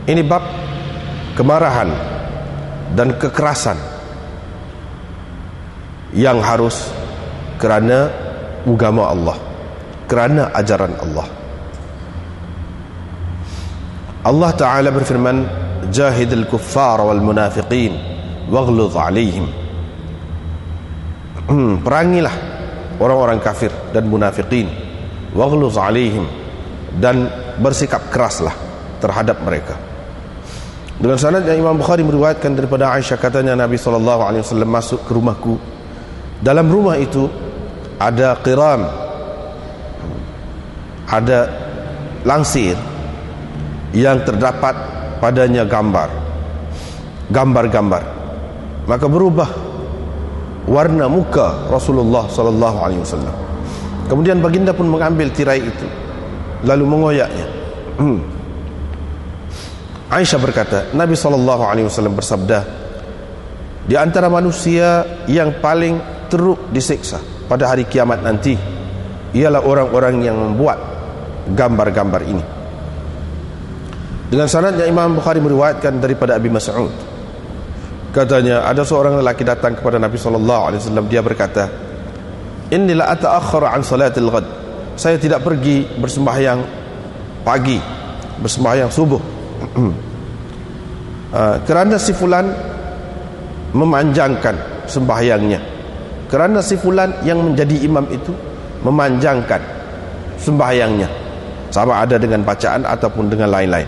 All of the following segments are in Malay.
Ini bab kemarahan dan kekerasan yang harus kerana agama Allah, kerana ajaran Allah. Allah Ta'ala berfirman, jahidil kuffar wal munafiqin waghluz alaihim. Perangilah orang-orang kafir dan munafiqin, waghluz alaihim, dan bersikap keraslah terhadap mereka. Dengan sanad yang Imam Bukhari meriwayatkan daripada Aisyah, katanya Nabi SAW masuk ke rumahku. Dalam rumah itu ada qiram, ada langsir yang terdapat padanya gambar-gambar. Maka berubah warna muka Rasulullah SAW. Kemudian baginda pun mengambil tirai itu lalu mengoyaknya. Aisyah berkata, Nabi SAW bersabda, di antara manusia yang paling teruk disiksa pada hari kiamat nanti ialah orang-orang yang membuat gambar-gambar ini. Dengan sanadnya Imam Bukhari meriwayatkan daripada Abi Mas'ud, katanya ada seorang lelaki datang kepada Nabi SAW. Dia berkata, inni la ata'akhkhar an salatil ghad, saya tidak pergi bersembahyang pagi, bersembahyang subuh, kerana si fulan memanjangkan sembahyangnya, kerana si fulan yang menjadi imam itu memanjangkan sembahyangnya, sama ada dengan bacaan ataupun dengan lain-lain.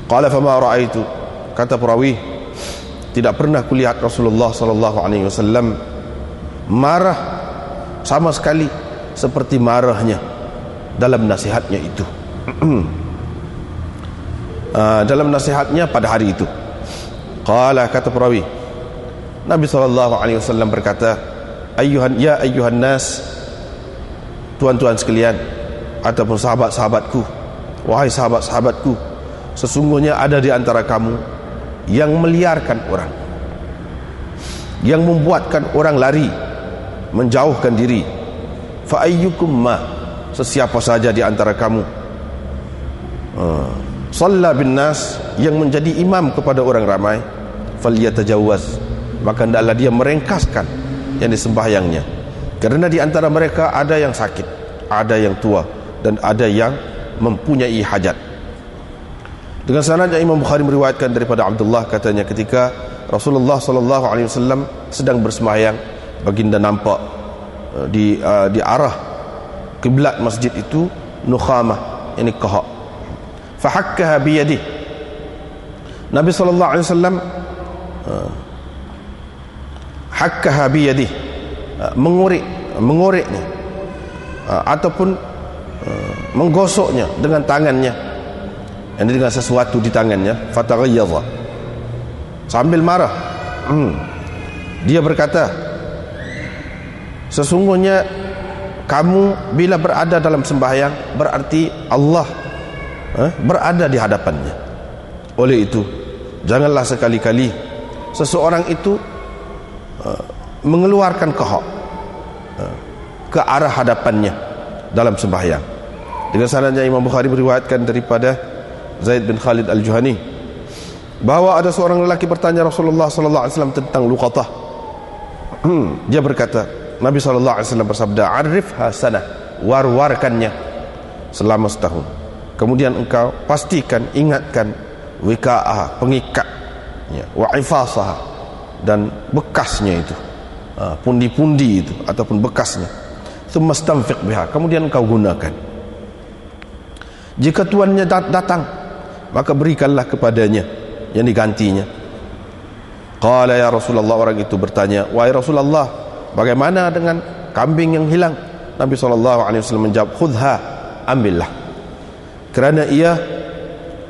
Qala fama ra'aitu, kata perawi, tidak pernah kulihat Rasulullah SAW marah sama sekali seperti marahnya dalam nasihatnya itu. Dalam nasihatnya pada hari itu. Qala, kata perawi, Nabi SAW berkata, ayyuhan nas, tuan-tuan sekalian ataupun sahabat-sahabatku, wahai sahabat-sahabatku, sesungguhnya ada di antara kamu yang meliarkan orang, yang membuatkan orang lari, menjauhkan diri. Fa ayyukum ma, sesiapa saja di antara kamu shalla bin nas, yang menjadi imam kepada orang ramai, falyatajawaz, maka hendaklah dia merengkaskan yang disembahyangnya, kerana di antara mereka ada yang sakit, ada yang tua, dan ada yang mempunyai hajat. Dengan sanadnya Imam Bukhari meriwayatkan daripada Abdullah, katanya ketika Rasulullah SAW sedang bersembahyang, baginda nampak di arah kiblat masjid itu nukhamah, ini kahak. Fahakkaha biyadih, Nabi SAW hakkaha biyadih, mengorek-mengoreknya ataupun menggosoknya dengan tangannya, ini dengan sesuatu di tangannya. Fataghayyadha, sambil marah. Dia berkata, sesungguhnya kamu bila berada dalam sembahyang berarti Allah berada di hadapannya. Oleh itu janganlah sekali-kali seseorang itu mengeluarkan kahak ke arah hadapannya dalam sembahyang. Dengan sanadnya Imam Bukhari beriwayatkan daripada Zaid bin Khalid al-Juhani bahawa ada seorang lelaki bertanya Rasulullah SAW tentang luqatah. Dia berkata, Nabi SAW bersabda, arifha sanah, war-warkannya selama setahun, kemudian engkau pastikan, ingatkan wika'ah, pengikatnya, wa ifasaha, dan bekasnya itu, pundi-pundi itu ataupun bekasnya, thumma stanfiq biha, kemudian engkau gunakan. Jika tuannya datang, maka berikanlah kepadanya yang digantinya. Qala ya Rasulullah, orang itu bertanya, wahai Rasulullah, bagaimana dengan kambing yang hilang? Nabi SAW menjawab, khudha, ambillah, kerana ia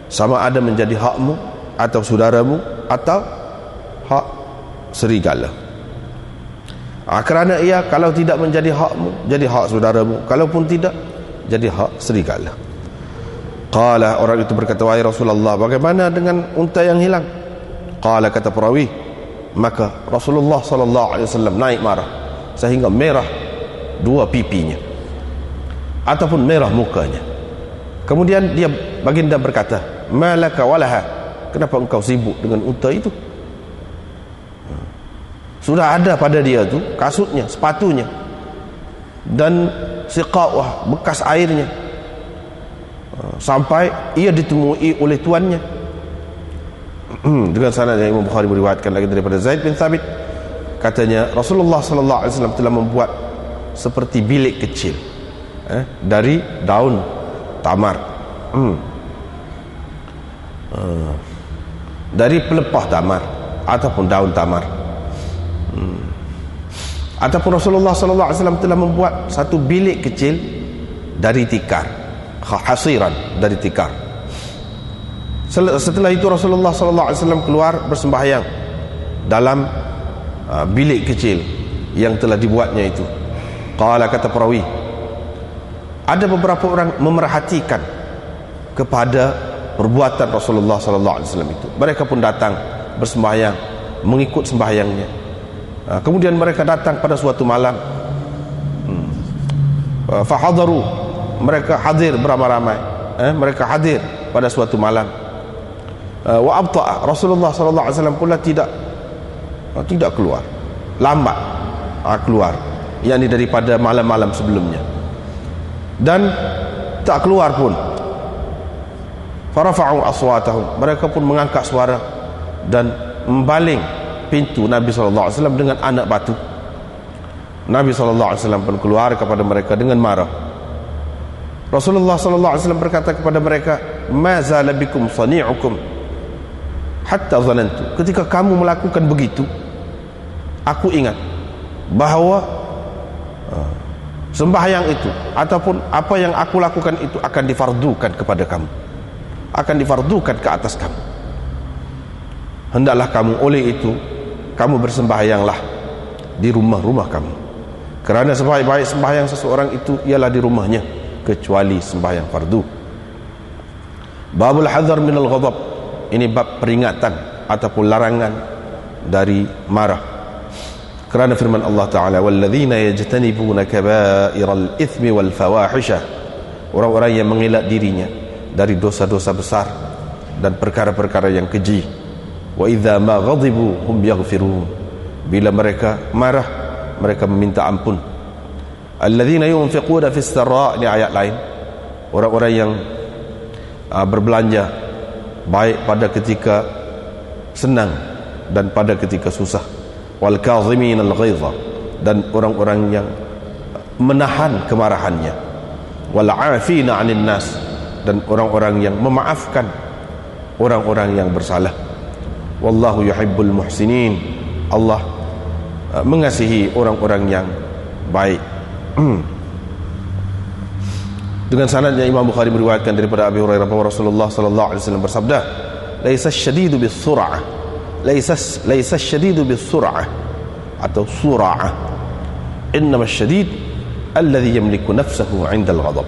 sama ada menjadi hakmu atau saudaramu atau hak serigala. Kerana ia kalau tidak menjadi hakmu, jadi hak saudaramu, kalaupun tidak, jadi hak serigala. Qala, orang itu berkata, wahai Rasulullah, bagaimana dengan unta yang hilang? Qala, kata perawi, maka Rasulullah SAW naik marah sehingga merah dua pipinya ataupun merah mukanya. Kemudian baginda berkata, malaka walaha, kenapa engkau sibuk dengan unta itu? Sudah ada pada dia tu kasutnya, sepatunya, dan siqa'ah, bekas airnya, sampai ia ditemui oleh tuannya. Dengan sanad yang Imam Bukhari meriwayatkan lagi daripada Zaid bin Thabit, katanya Rasulullah sallallahu alaihi wasallam telah membuat seperti bilik kecil dari daun tamar, dari pelepah tamar ataupun daun tamar, ataupun Rasulullah sallallahu alaihi wasallam telah membuat satu bilik kecil dari tikar, hasiran, dari tikar. Setelah itu Rasulullah sallallahu alaihi wasallam keluar bersembahyang dalam bilik kecil yang telah dibuatnya itu. Qala, kata perawi, ada beberapa orang memerhatikan kepada perbuatan Rasulullah sallallahu alaihi wasallam itu. Mereka pun datang bersembahyang, mengikut sembahyangnya. Kemudian mereka datang pada suatu malam, fahadaru, mereka hadir beramai-ramai, mereka hadir pada suatu malam. Wa abta'a, Rasulullah sallallahu alaihi wasallam pula tidak keluar, lambat keluar, yakni daripada malam-malam sebelumnya, dan tak keluar pun. Farafa'u aswatahum, mereka pun mengangkat suara dan membaling pintu Nabi sallallahu alaihi wasallam dengan anak batu. Nabi sallallahu alaihi wasallam pun keluar kepada mereka dengan marah. Rasulullah sallallahu alaihi wasallam berkata kepada mereka, ma zala bikum sani'ukum hatta zanantu, ketika kamu melakukan begitu, aku ingat bahawa sembahyang itu ataupun apa yang aku lakukan itu akan difardukan kepada kamu, akan difardukan ke atas kamu. Hendaklah kamu oleh itu kamu bersembahyanglah di rumah-rumah kamu, kerana sebaik-baik sembahyang seseorang itu ialah di rumahnya, kecuali sembahyang fardu. Babul hadar minal ghadab, ini bab peringatan ataupun larangan dari marah, kerana firman Allah Ta'ala, walladzina yajtanibuna kaba'iral ithmi wal fawahisha, orang-orang yang mengelak dirinya dari dosa-dosa besar dan perkara-perkara yang keji. Wa idza ma ghadibu hum yaghfirun, bila mereka marah mereka meminta ampun. Alladzina yunfiquna fis sarra, ini ayat lain, orang-orang yang berbelanja baik pada ketika senang dan pada ketika susah. Wal kazimin al ghaidha, dan orang-orang yang menahan kemarahannya. Wal afina 'anil nas, dan orang-orang yang memaafkan orang-orang yang bersalah. Wallahu yuhibbul muhsinin, Allah mengasihi orang-orang yang baik. Dengan sanadnya Imam Bukhari meriwayatkan daripada Abi Hurairah bahwa Rasulullah sallallahu alaihi wasallam bersabda, laisa syadidu bis-sur'ah, laisa syadidu bis-sur'ah atau sur'ah, innama syadid alladhi yamliku nafsahu 'inda al-ghadab.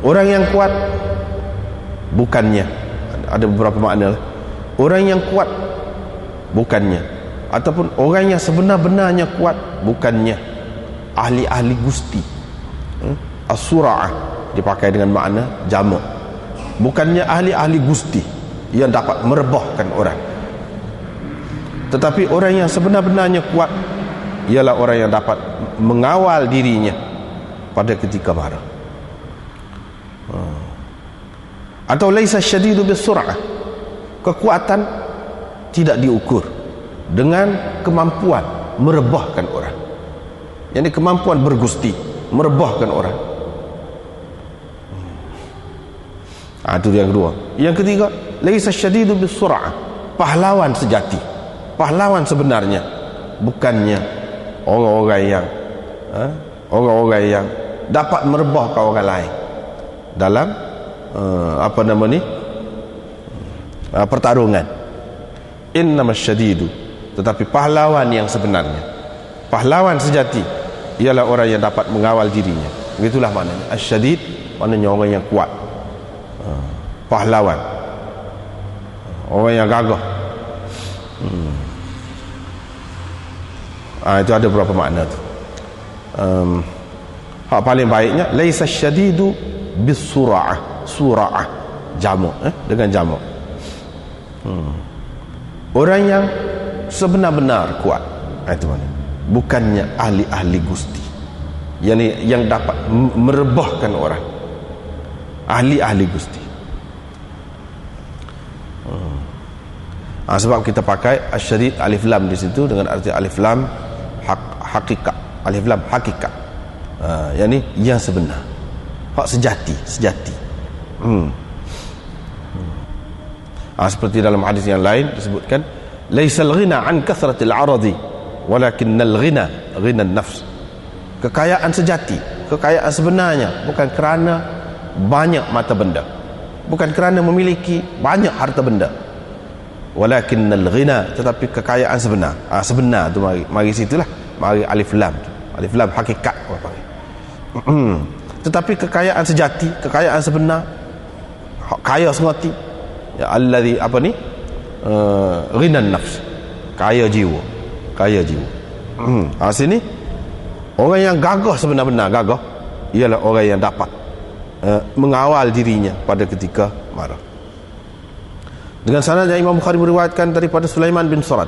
Orang yang kuat bukannya, ada beberapa makna. Orang yang kuat bukannya, ataupun orang yang sebenar-benarnya kuat bukannya ahli-ahli gusti. As-sura'ah dipakai dengan makna jamak, bukannya ahli-ahli gusti yang dapat merebahkan orang, tetapi orang yang sebenar-benarnya kuat ialah orang yang dapat mengawal dirinya pada ketika marah. Atau laisa syadidu bis-sur'ah, kekuatan tidak diukur dengan kemampuan merebahkan orang, yakni kemampuan bergusti merebahkan orang. Itu yang kedua. Yang ketiga, laisa syadidu bis-sur'ah, pahlawan sejati, pahlawan sebenarnya bukannya orang-orang yang dapat merebahkan orang lain dalam pertarungan. Innamas syadidu, tetapi pahlawan yang sebenarnya, pahlawan sejati ialah orang yang dapat mengawal dirinya. Begitulah maknanya asyadid, maknanya orang yang kuat, pahlawan, orang yang gagah. Itu ada beberapa makna tu. hak paling baiknya laisa syadidu bisura'ah, sura'ah jamak dengan jamak. Orang yang sebenar-benar kuat, itu mana? Bukannya ahli-ahli gusti, yang dapat merebahkan orang, ahli-ahli gusti. Sebab kita pakai asyadid alif lam di situ dengan arti alif lam hakikat, alif lam hakikat, yakni yang sebenar, hak sejati. Seperti dalam hadis yang lain disebutkan laisal ghina an kathratil aradi walakinnal ghina ghina nafs. Kekayaan sejati, kekayaan sebenarnya bukan kerana banyak mata benda, bukan kerana memiliki banyak harta benda, walakinnal ghina, tetapi kekayaan sebenar. Sebenar tu mari situlah, mari alif lam hakikat apa panggil. Tetapi kekayaan sejati, kekayaan sebenar, kaya sengati, ya allazi apa ni, ghinan nafs, kaya jiwa. Sini orang yang gagah, sebenar-benar gagah ialah orang yang dapat mengawal dirinya pada ketika marah. Dengan sanad yang Imam Bukhari meriwayatkan daripada Sulaiman bin Surad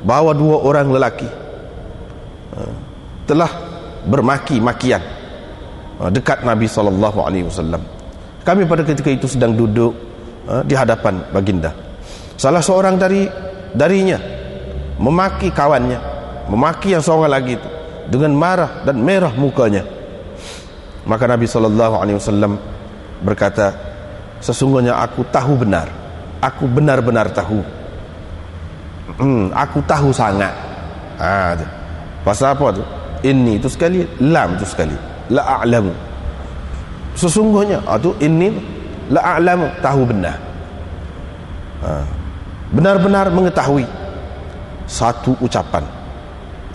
bahawa dua orang lelaki telah bermaki-makian dekat Nabi SAW. Kami pada ketika itu sedang duduk di hadapan baginda. Salah seorang darinya memaki kawannya, memaki yang seorang lagi itu dengan marah dan merah mukanya. Maka Nabi SAW berkata, sesungguhnya aku tahu benar, aku benar-benar tahu, aku tahu sangat. Pasal apa tu? Inni itu sekali, lam itu sekali, la a'lamu. Sesungguhnya tu inni la a'lamu, tahu benar, benar-benar mengetahui satu ucapan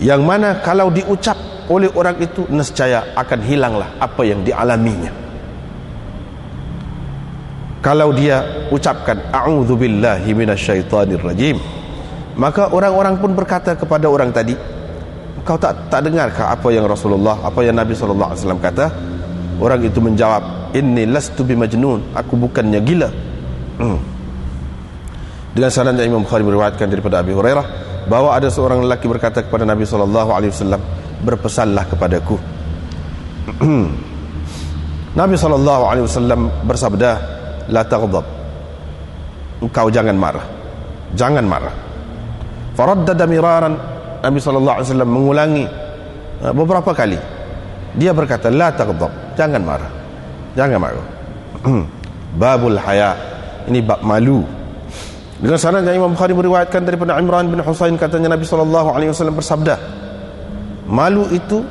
yang mana kalau diucap oleh orang itu nescaya akan hilanglah apa yang dialaminya. Kalau dia ucapkan a'udzubillahi minasyaitonir rajim, maka orang-orang pun berkata kepada orang tadi, kau tak dengarkah apa yang Rasulullah, apa yang Nabi SAW kata? Orang itu menjawab, inni lastu bimajnun, aku bukannya gila. Dengan sanad Imam Bukhari meriwayatkan daripada Abi Hurairah bahawa ada seorang lelaki berkata kepada Nabi SAW, berpesanlah kepadaku. Nabi SAW bersabda, la taghdab, engkau jangan marah, jangan marah. Faraddada miraran, Nabi SAW mengulangi beberapa kali. Dia berkata, la taghdab, jangan marah, jangan marah. Babul haya, ini bab malu. Dengan sanad yang Imam Bukhari meriwayatkan daripada Imran bin Husain, katanya Nabi SAW bersabda, malu itu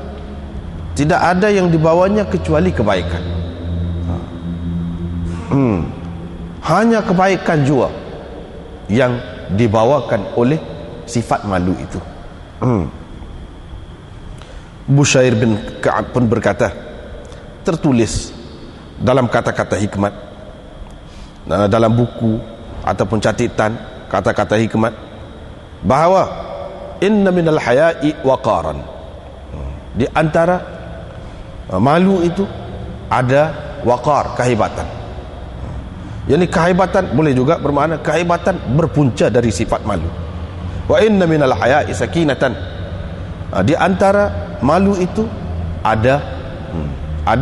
tidak ada yang dibawanya kecuali kebaikan. Hanya kebaikan jua yang dibawakan oleh sifat malu itu. Bushair bin Ka'ab pun berkata, tertulis dalam kata-kata hikmat, dalam buku ataupun catatan kata-kata hikmat, bahawa inna minal haya'i waqaran, di antara malu itu ada waqar, kehebatan. Yani kehebatan boleh juga bermakna kehebatan berpunca dari sifat malu. Wa inna minal haya'i sakinatan, di antara malu itu ada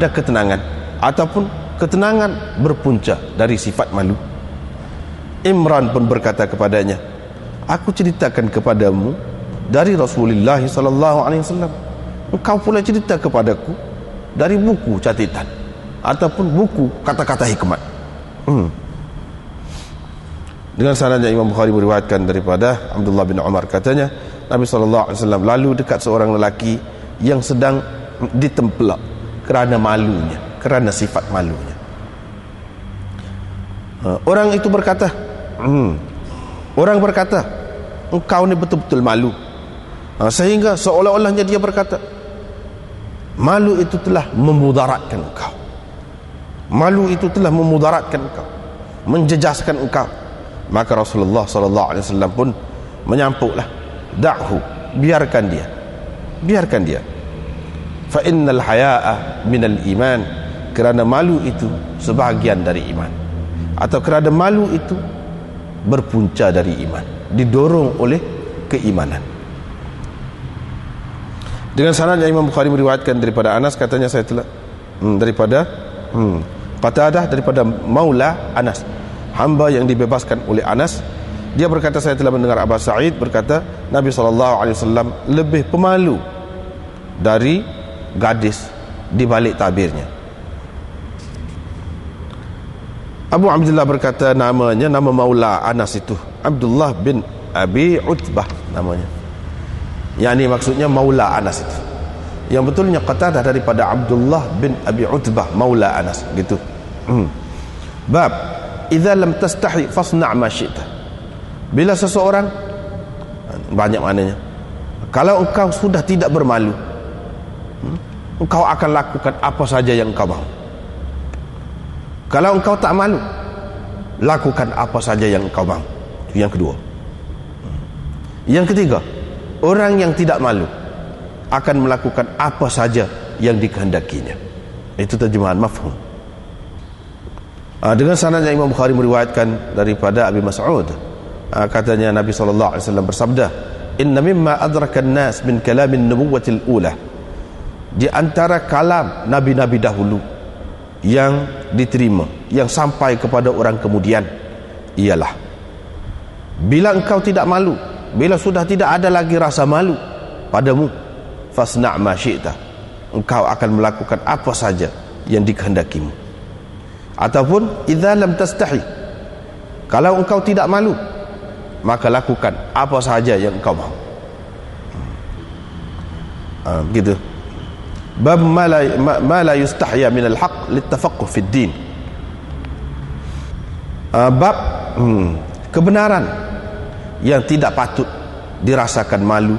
ketenangan, ataupun ketenangan berpunca dari sifat malu. Imran pun berkata kepadanya, aku ceritakan kepadamu dari Rasulullah SAW, engkau pula cerita kepadaku dari buku catatan ataupun buku kata-kata hikmat. Dengan sanadnya Imam Bukhari meriwayatkan daripada Abdullah bin Umar, katanya Nabi SAW lalu dekat seorang lelaki yang sedang ditempelak kerana malunya, kerana sifat malunya. Orang itu berkata, engkau ni betul-betul malu. Sehingga seolah-olahnya dia berkata, malu itu telah memudaratkan engkau, malu itu telah memudaratkan engkau, menjejaskan engkau. Maka Rasulullah SAW pun menyampuklah, da'hu, biarkan dia, biarkan dia. fa innal haya'a minal iman, kerana malu itu sebahagian dari iman, atau kerana malu itu berpunca dari iman, didorong oleh keimanan. Dengan sanad yang Imam Bukhari meriwayatkan daripada Anas, katanya saya telah daripada Qatadah, daripada Maula Anas, hamba yang dibebaskan oleh Anas, dia berkata, saya telah mendengar Abu Sa'id berkata, Nabi SAW lebih pemalu dari gadis di balik tabirnya. Abu Abdullah berkata, nama Maula Anas itu Abdullah bin Abi Utbah namanya. Yang ini maksudnya Maula Anas itu. Yang betulnya Qatadah daripada Abdullah bin Abi Utbah Maula Anas, gitu. Bab idza lam tastahi fasna' ma syi'ta. Bila seseorang, banyak maknanya, kalau engkau sudah tidak bermalu, engkau akan lakukan apa saja yang engkau mahu. Kalau engkau tak malu, lakukan apa saja yang engkau mahu. Yang kedua. Yang ketiga, orang yang tidak malu akan melakukan apa saja yang dikehendakinya. Itu terjemahan mafhum. Dengan sanad yang Imam Bukhari meriwayatkan daripada Abi Mas'ud, katanya Nabi SAW bersabda, inna mimma adraka an-nas min kalamin nubuwatil ula, di antara kalam nabi-nabi dahulu yang diterima, yang sampai kepada orang kemudian, ialah bila engkau tidak malu, bila sudah tidak ada lagi rasa malu padamu, fasna' ma syi'ta, engkau akan melakukan apa saja yang dikehendakimu. Ataupun idza lam tastahi, kalau engkau tidak malu, maka lakukan apa saja yang engkau mahu. Begitu. Bab ma la yustahya min al-haq litafaqquh fi din. Bab kebenaran yang tidak patut dirasakan malu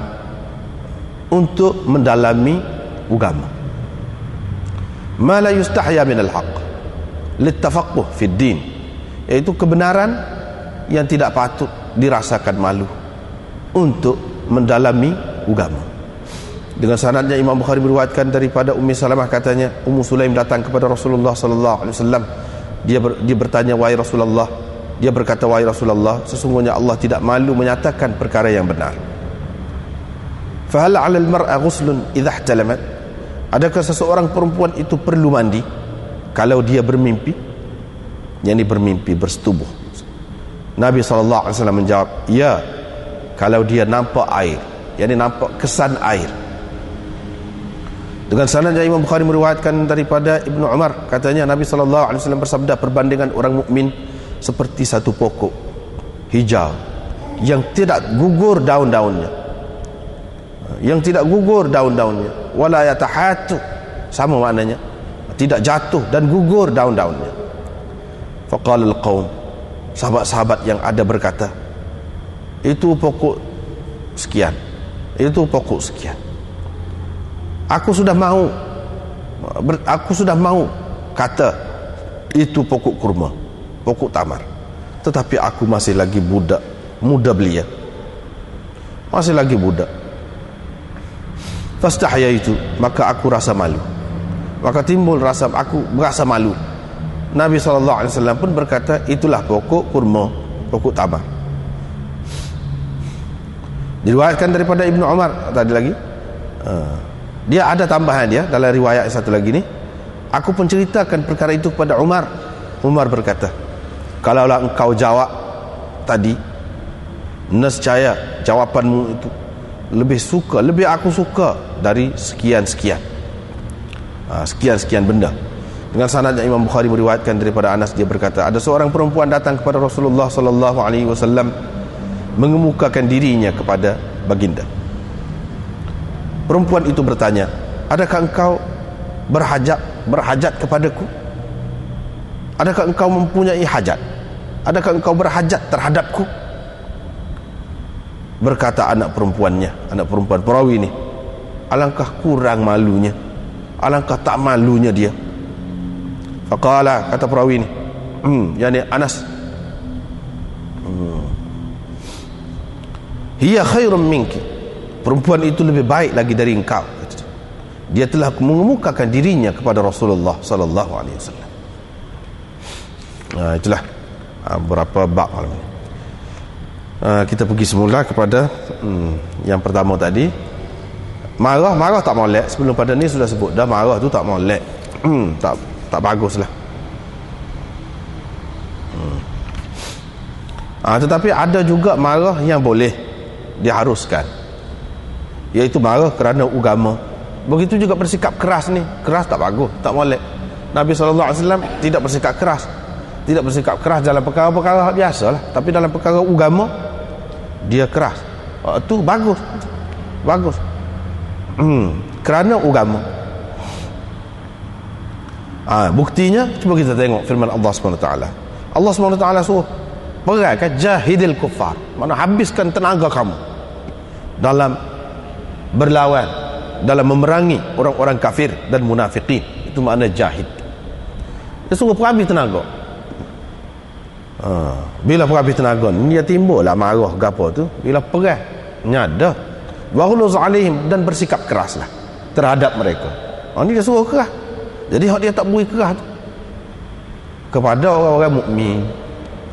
untuk mendalami agama. Ma la yustahya min al-haq litafaqquh fi din, iaitu kebenaran yang tidak patut dirasakan malu untuk mendalami agama. Dengan sanadnya Imam Bukhari meriwayatkan daripada Ummi Salamah, katanya Ummu Sulaim datang kepada Rasulullah sallallahu alaihi wasallam. Dia bertanya, wahai Rasulullah, dia berkata, wahai Rasulullah, sesungguhnya Allah tidak malu menyatakan perkara yang benar. Fa hal 'ala al-mar'a ghuslun idza ihtalamat, adakah seseorang perempuan itu perlu mandi kalau dia bermimpi? Yang ini bermimpi bersetubuh. Nabi SAW menjawab, ya, kalau dia nampak air, yang ini nampak kesan air. Dengan sanadnya Imam Bukhari meriwayatkan daripada Ibnu Umar, katanya Nabi SAW bersabda, perbandingan orang mukmin seperti satu pokok hijau yang tidak gugur daun-daunnya, yang tidak gugur daun-daunnya, wala yatahatu, sama maknanya, tidak jatuh dan gugur daun-daunnya. Faqala al-qaum, sahabat-sahabat yang ada berkata, itu pokok sekian, itu pokok sekian. Aku sudah mahu kata itu pokok kurma, pokok tamar, tetapi aku masih lagi muda belia, masih lagi budak. Fastahya itu, maka aku rasa malu, maka timbul rasa, aku merasa malu. Nabi SAW pun berkata, itulah pokok kurma, pokok tamar. Diriwayatkan daripada Ibnu Umar tadi lagi, dia ada tambahan dia dalam riwayat satu lagi ni, aku pun ceritakan perkara itu kepada Umar. Umar berkata, kalaulah engkau jawab tadi, nescaya jawapanmu itu lebih aku suka dari sekian-sekian benda. Dengan sanadnya Imam Bukhari meriwayatkan daripada Anas, dia berkata, ada seorang perempuan datang kepada Rasulullah sallallahu alaihi wasallam mengemukakan dirinya kepada baginda. Perempuan itu bertanya, adakah engkau berhajat kepadaku? Adakah engkau mempunyai hajat? Adakah engkau berhajat terhadapku? Berkata anak perempuan perawi ini, alangkah kurang malunya, alangkah tak malunya dia. Faqala, kata perawi ini, yani Anas, hiya khairum minki, perempuan itu lebih baik lagi dari engkau. dia telah mengemukakan dirinya kepada Rasulullah sallallahu alaihi wasallam. Itulah beberapa bab malam ini. Kita pergi semula kepada yang pertama tadi. Marah tak molek. Sebelum pada ni sudah sebut dah, marah tu tak molek. Tak baguslah. Tetapi ada juga marah yang boleh diharuskan, iaitu marah kerana agama. Begitu juga bersikap keras ni. Keras tak bagus, tak molek. Nabi SAW tidak bersikap keras. Tidak bersikap keras dalam perkara-perkara biasalah, tapi dalam perkara agama dia keras. Itu bagus. Bagus. Kerana agama. Buktinya cuba kita tengok firman Allah SWT. Allah SWT suruh perangkan jahidil kuffar, mana habiskan tenaga kamu dalam berlawan, dalam memerangi orang-orang kafir dan munafikin. Itu makna jahid. Dia suruh perhabis tenaga. Bila perhabis tenaga ni, dia timbullah marah ke apa tu. Bila perang nyada waghluz alaihim, dan bersikap keraslah terhadap mereka. Ni dia suruh keras. Jadi hak dia tak beri keras tu kepada orang-orang mukmin,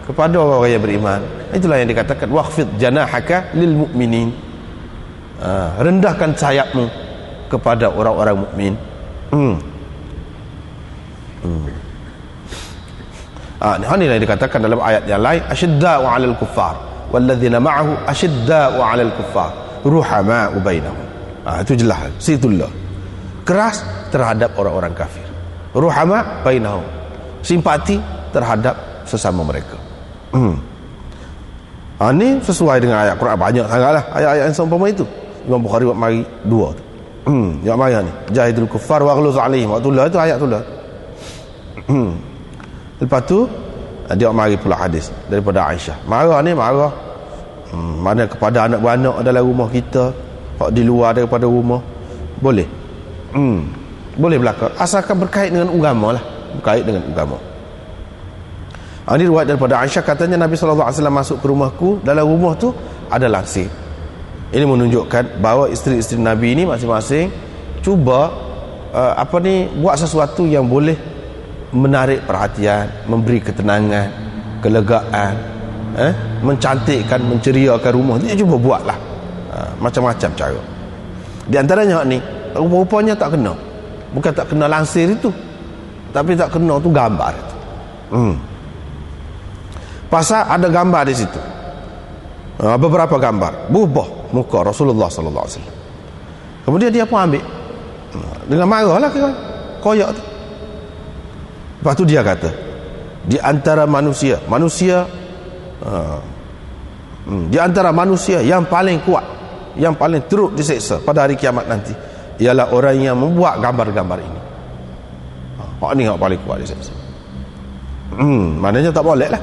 kepada orang-orang yang beriman. Itulah yang dikatakan waqfid janahaka lil mu'minin. Rendahkan sayapmu kepada orang-orang mukmin. Ini yang dikatakan dalam ayat yang lain, asyidda'u 'alal kuffar walladzina ma'ahu asyidda'u 'alal kuffar ruhama'u bainahum. Itu jelas, situlah keras terhadap orang-orang kafir, ruhama bainahum, simpati terhadap sesama mereka. Ini sesuai dengan ayat Quran, banyak sangatlah ayat-ayat yang seumpama itu. Imam Bukhari buat mari dua tu. Yang mana ni? Jahidul kuffar waghluz alaihim. Waktulah itu ayat tu lah. Lepas tu dia mari pula hadis daripada Aisyah. Marah ni marah mana kepada anak beranak dalam rumah kita, hak di luar daripada rumah boleh. Boleh berlaku asalkan berkait dengan agama lah, berkait dengan agama. Ini riwayat daripada Aisyah, katanya Nabi SAW masuk ke rumahku, dalam rumah tu ada langsir. Ini menunjukkan bahawa isteri-isteri Nabi ini masing-masing cuba buat sesuatu yang boleh menarik perhatian, memberi ketenangan, kelegaan, mencantikkan, menceriakan rumah. Dia cuba buatlah macam-macam cara. Di antaranya ni rupanya tak kena, bukan tak kena langsir itu, tapi tak kena tu gambar itu. Pasal ada gambar di situ, beberapa gambar berubah muka Rasulullah sallallahu alaihi wasallam. Kemudian dia pun ambil dengan marahlah koyak tu. Lepas tu dia kata, di antara manusia di antara manusia yang paling kuat, yang paling teruk diseksa pada hari kiamat nanti ialah orang yang membuat gambar-gambar ini. Hak ni hak paling kuat diseksa. Maknanya tak boleh lah.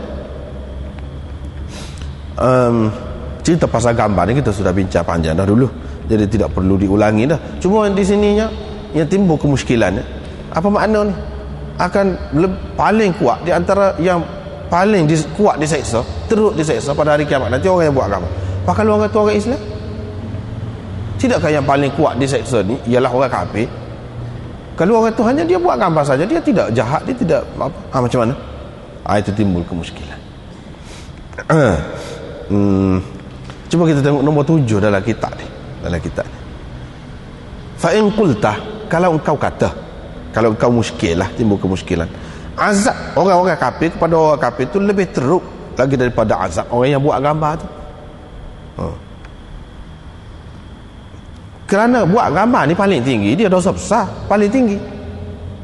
Cerita pasal gambar ni kita sudah bincang panjang dah dulu, jadi tidak perlu diulangi dah. Cuma di sininya yang timbul kemuskilan, apa makna ni? Akan paling kuat di antara yang paling kuat diseksa, teruk diseksa pada hari kiamat nanti orang yang buat gambar. Apa kalau orang tu orang Islam? Tidakkah yang paling kuat diseksa ni ialah orang kafir? Kalau orang tu hanya dia buat gambar saja, dia tidak jahat, dia tidak apa, macam mana? Itu timbul kemuskilan. Cuba kita tengok nombor 7 dalam kitab ni. Fa in qulta, kalau engkau kata, kalau engkau muskil lah, timbul kemuskilan, azab orang-orang kafir kepada orang kafir itu lebih teruk lagi daripada azab orang yang buat gambar tu. Kerana buat gambar ni paling tinggi, dia dosa besar, paling tinggi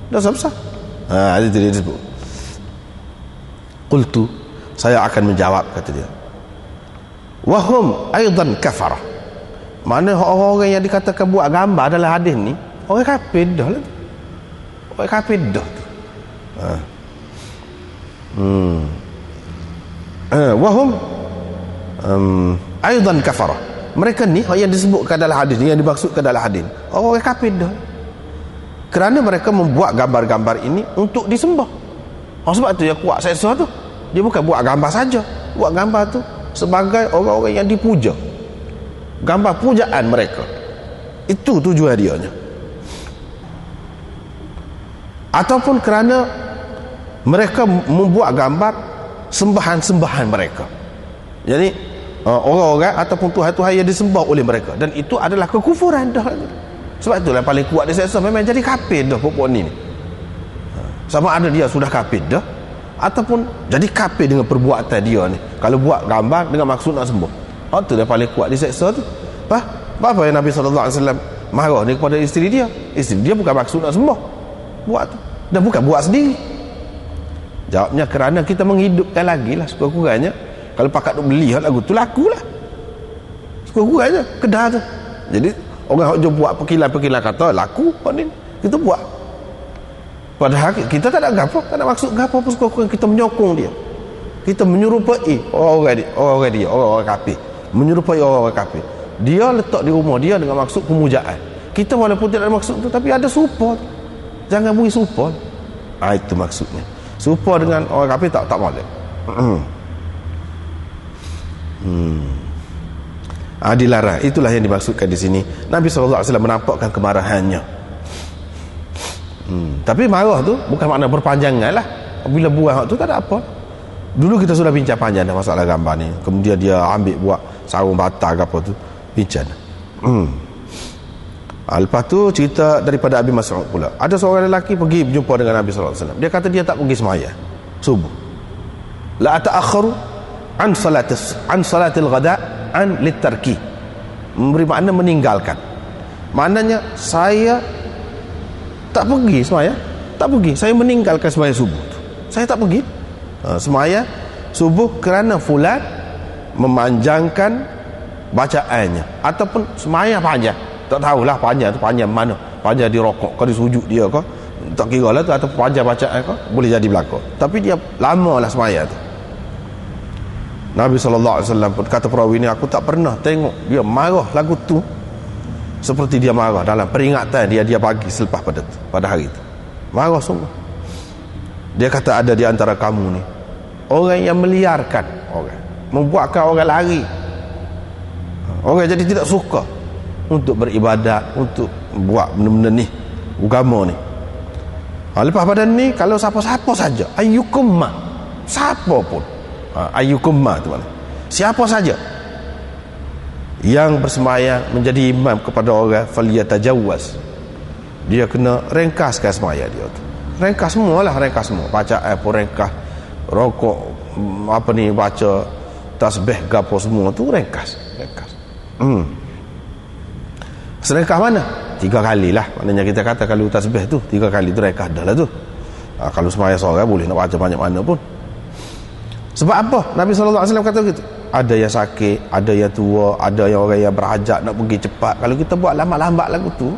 dosa besar. Itu dia disebut. Qultu, saya akan menjawab, kata dia, wahum aidan kafarah. Mana orang-orang yang dikatakan buat gambar dalam hadis ni orang kafir dah lah. Orang kafir dah tu. Wahum aidan kafarah. Mereka ni yang disebutkan dalam hadis ni, yang dimaksudkan dalam hadis, orang kafir dah. Kerana mereka membuat gambar-gambar ini untuk disembah. Sebab tu yang kuat seksa tu. Dia bukan buat gambar saja, buat gambar tu sebagai orang-orang yang dipuja, gambar pujaan mereka. Itu tujuan dianya. ataupun kerana mereka membuat gambar sembahan-sembahan mereka. Jadi orang-orang ataupun tuhan-tuhan yang disembah oleh mereka, dan itu adalah kekufuran dah. Sebab itulah paling kuat diseksa, memang jadi kafir dah pokok ni. Sama ada dia sudah kafir dah ataupun jadi kafir dengan perbuatan dia ni. Kalau buat gambar dengan maksud nak sembah, itu dah paling kuat diseksa tu. Apa yang Nabi SAW marah ni kepada isteri dia? Isteri dia bukan maksud nak sembah, buat tu, dan bukan buat sendiri. Jawabnya kerana kita menghidupkan lagi lah sekurang-kurangnya. Kalau pakat duk beli lagu tu, lakulah sekurang-kurangnya kedah tu. Jadi orang yang buat pekilan-pekilan kata laku, ni kita buat, padahal kita tak ada gapo, tak ada maksud gapo pun. Sekurang-kurangnya kita menyokong dia, kita menyerupai orang-orang kafir, menyerupai orang-orang kafir. Dia letak di rumah dia dengan maksud pemujaan. Kita walaupun tidak ada maksud tu, tapi ada support. Jangan beri support. Itu maksudnya. Support dengan orang kafir tak boleh. Dilarang. Itulah yang dimaksudkan di sini. Nabi SAW menampakkan kemarahannya. Tapi marah tu bukan makna berpanjangan lah. Bila buat tu tak ada apa. Dulu kita sudah bincang panjang dah masalah gambar ni. Kemudian dia ambil buat sarung batal ke apa tu, bincang. Lepas tu cerita daripada Abi Mas'ud pula. Ada seorang lelaki pergi berjumpa dengan Nabi SAW. Dia kata dia tak pergi sembahyang subuh. La ta'akharu an salatil ghada an litarki. Memberi makna meninggalkan. Maknanya saya tak pergi sembahyang, tak pergi. Saya meninggalkan sembahyang subuh tu. Saya tak pergi sembahyang subuh kerana fulan memanjangkan bacaannya, ataupun sembahyang panjang. Tak tahulah panjang tu panjang mana, panjang di rokok ke di sujud dia ke, tak kira lah tu, atau panjang bacaan ke, boleh jadi berlaku. Tapi dia lama lah sembahyang tu. Nabi SAW pun kata perawi ni, aku tak pernah tengok dia marah lagu tu seperti dia marah dalam peringatan dia pagi selepas pada hari itu. Marah sungguh. Dia kata ada di antara kamu ni orang yang meliarkan orang, membuatkan orang lari, orang jadi tidak suka untuk beribadat, untuk buat benda-benda ni, agama ni. Lepas pada ni, kalau siapa-siapa saja, ayyukumma, siapa pun, ayyukumma tu mana, siapa saja yang bersemayang menjadi imam kepada orang, falyatajawwaz, dia kena ringkaskan semayang dia tu. Ringkas semualah, ringkas semua, bacaan pun ringkas, rokok apa ni, baca tasbih gapo semua tu ringkas. Serengkah mana? 3 kali lah. Maknanya kita kata kalau tasbih tu 3 kali tu rekah dah lah tu. Kalau sembahyang seorang boleh nak baca banyak mana pun. Sebab apa? Nabi SAW kata gitu. Ada yang sakit, ada yang tua, ada yang orang yang berhajat nak pergi cepat. Kalau kita buat lambat-lambat lagu tu,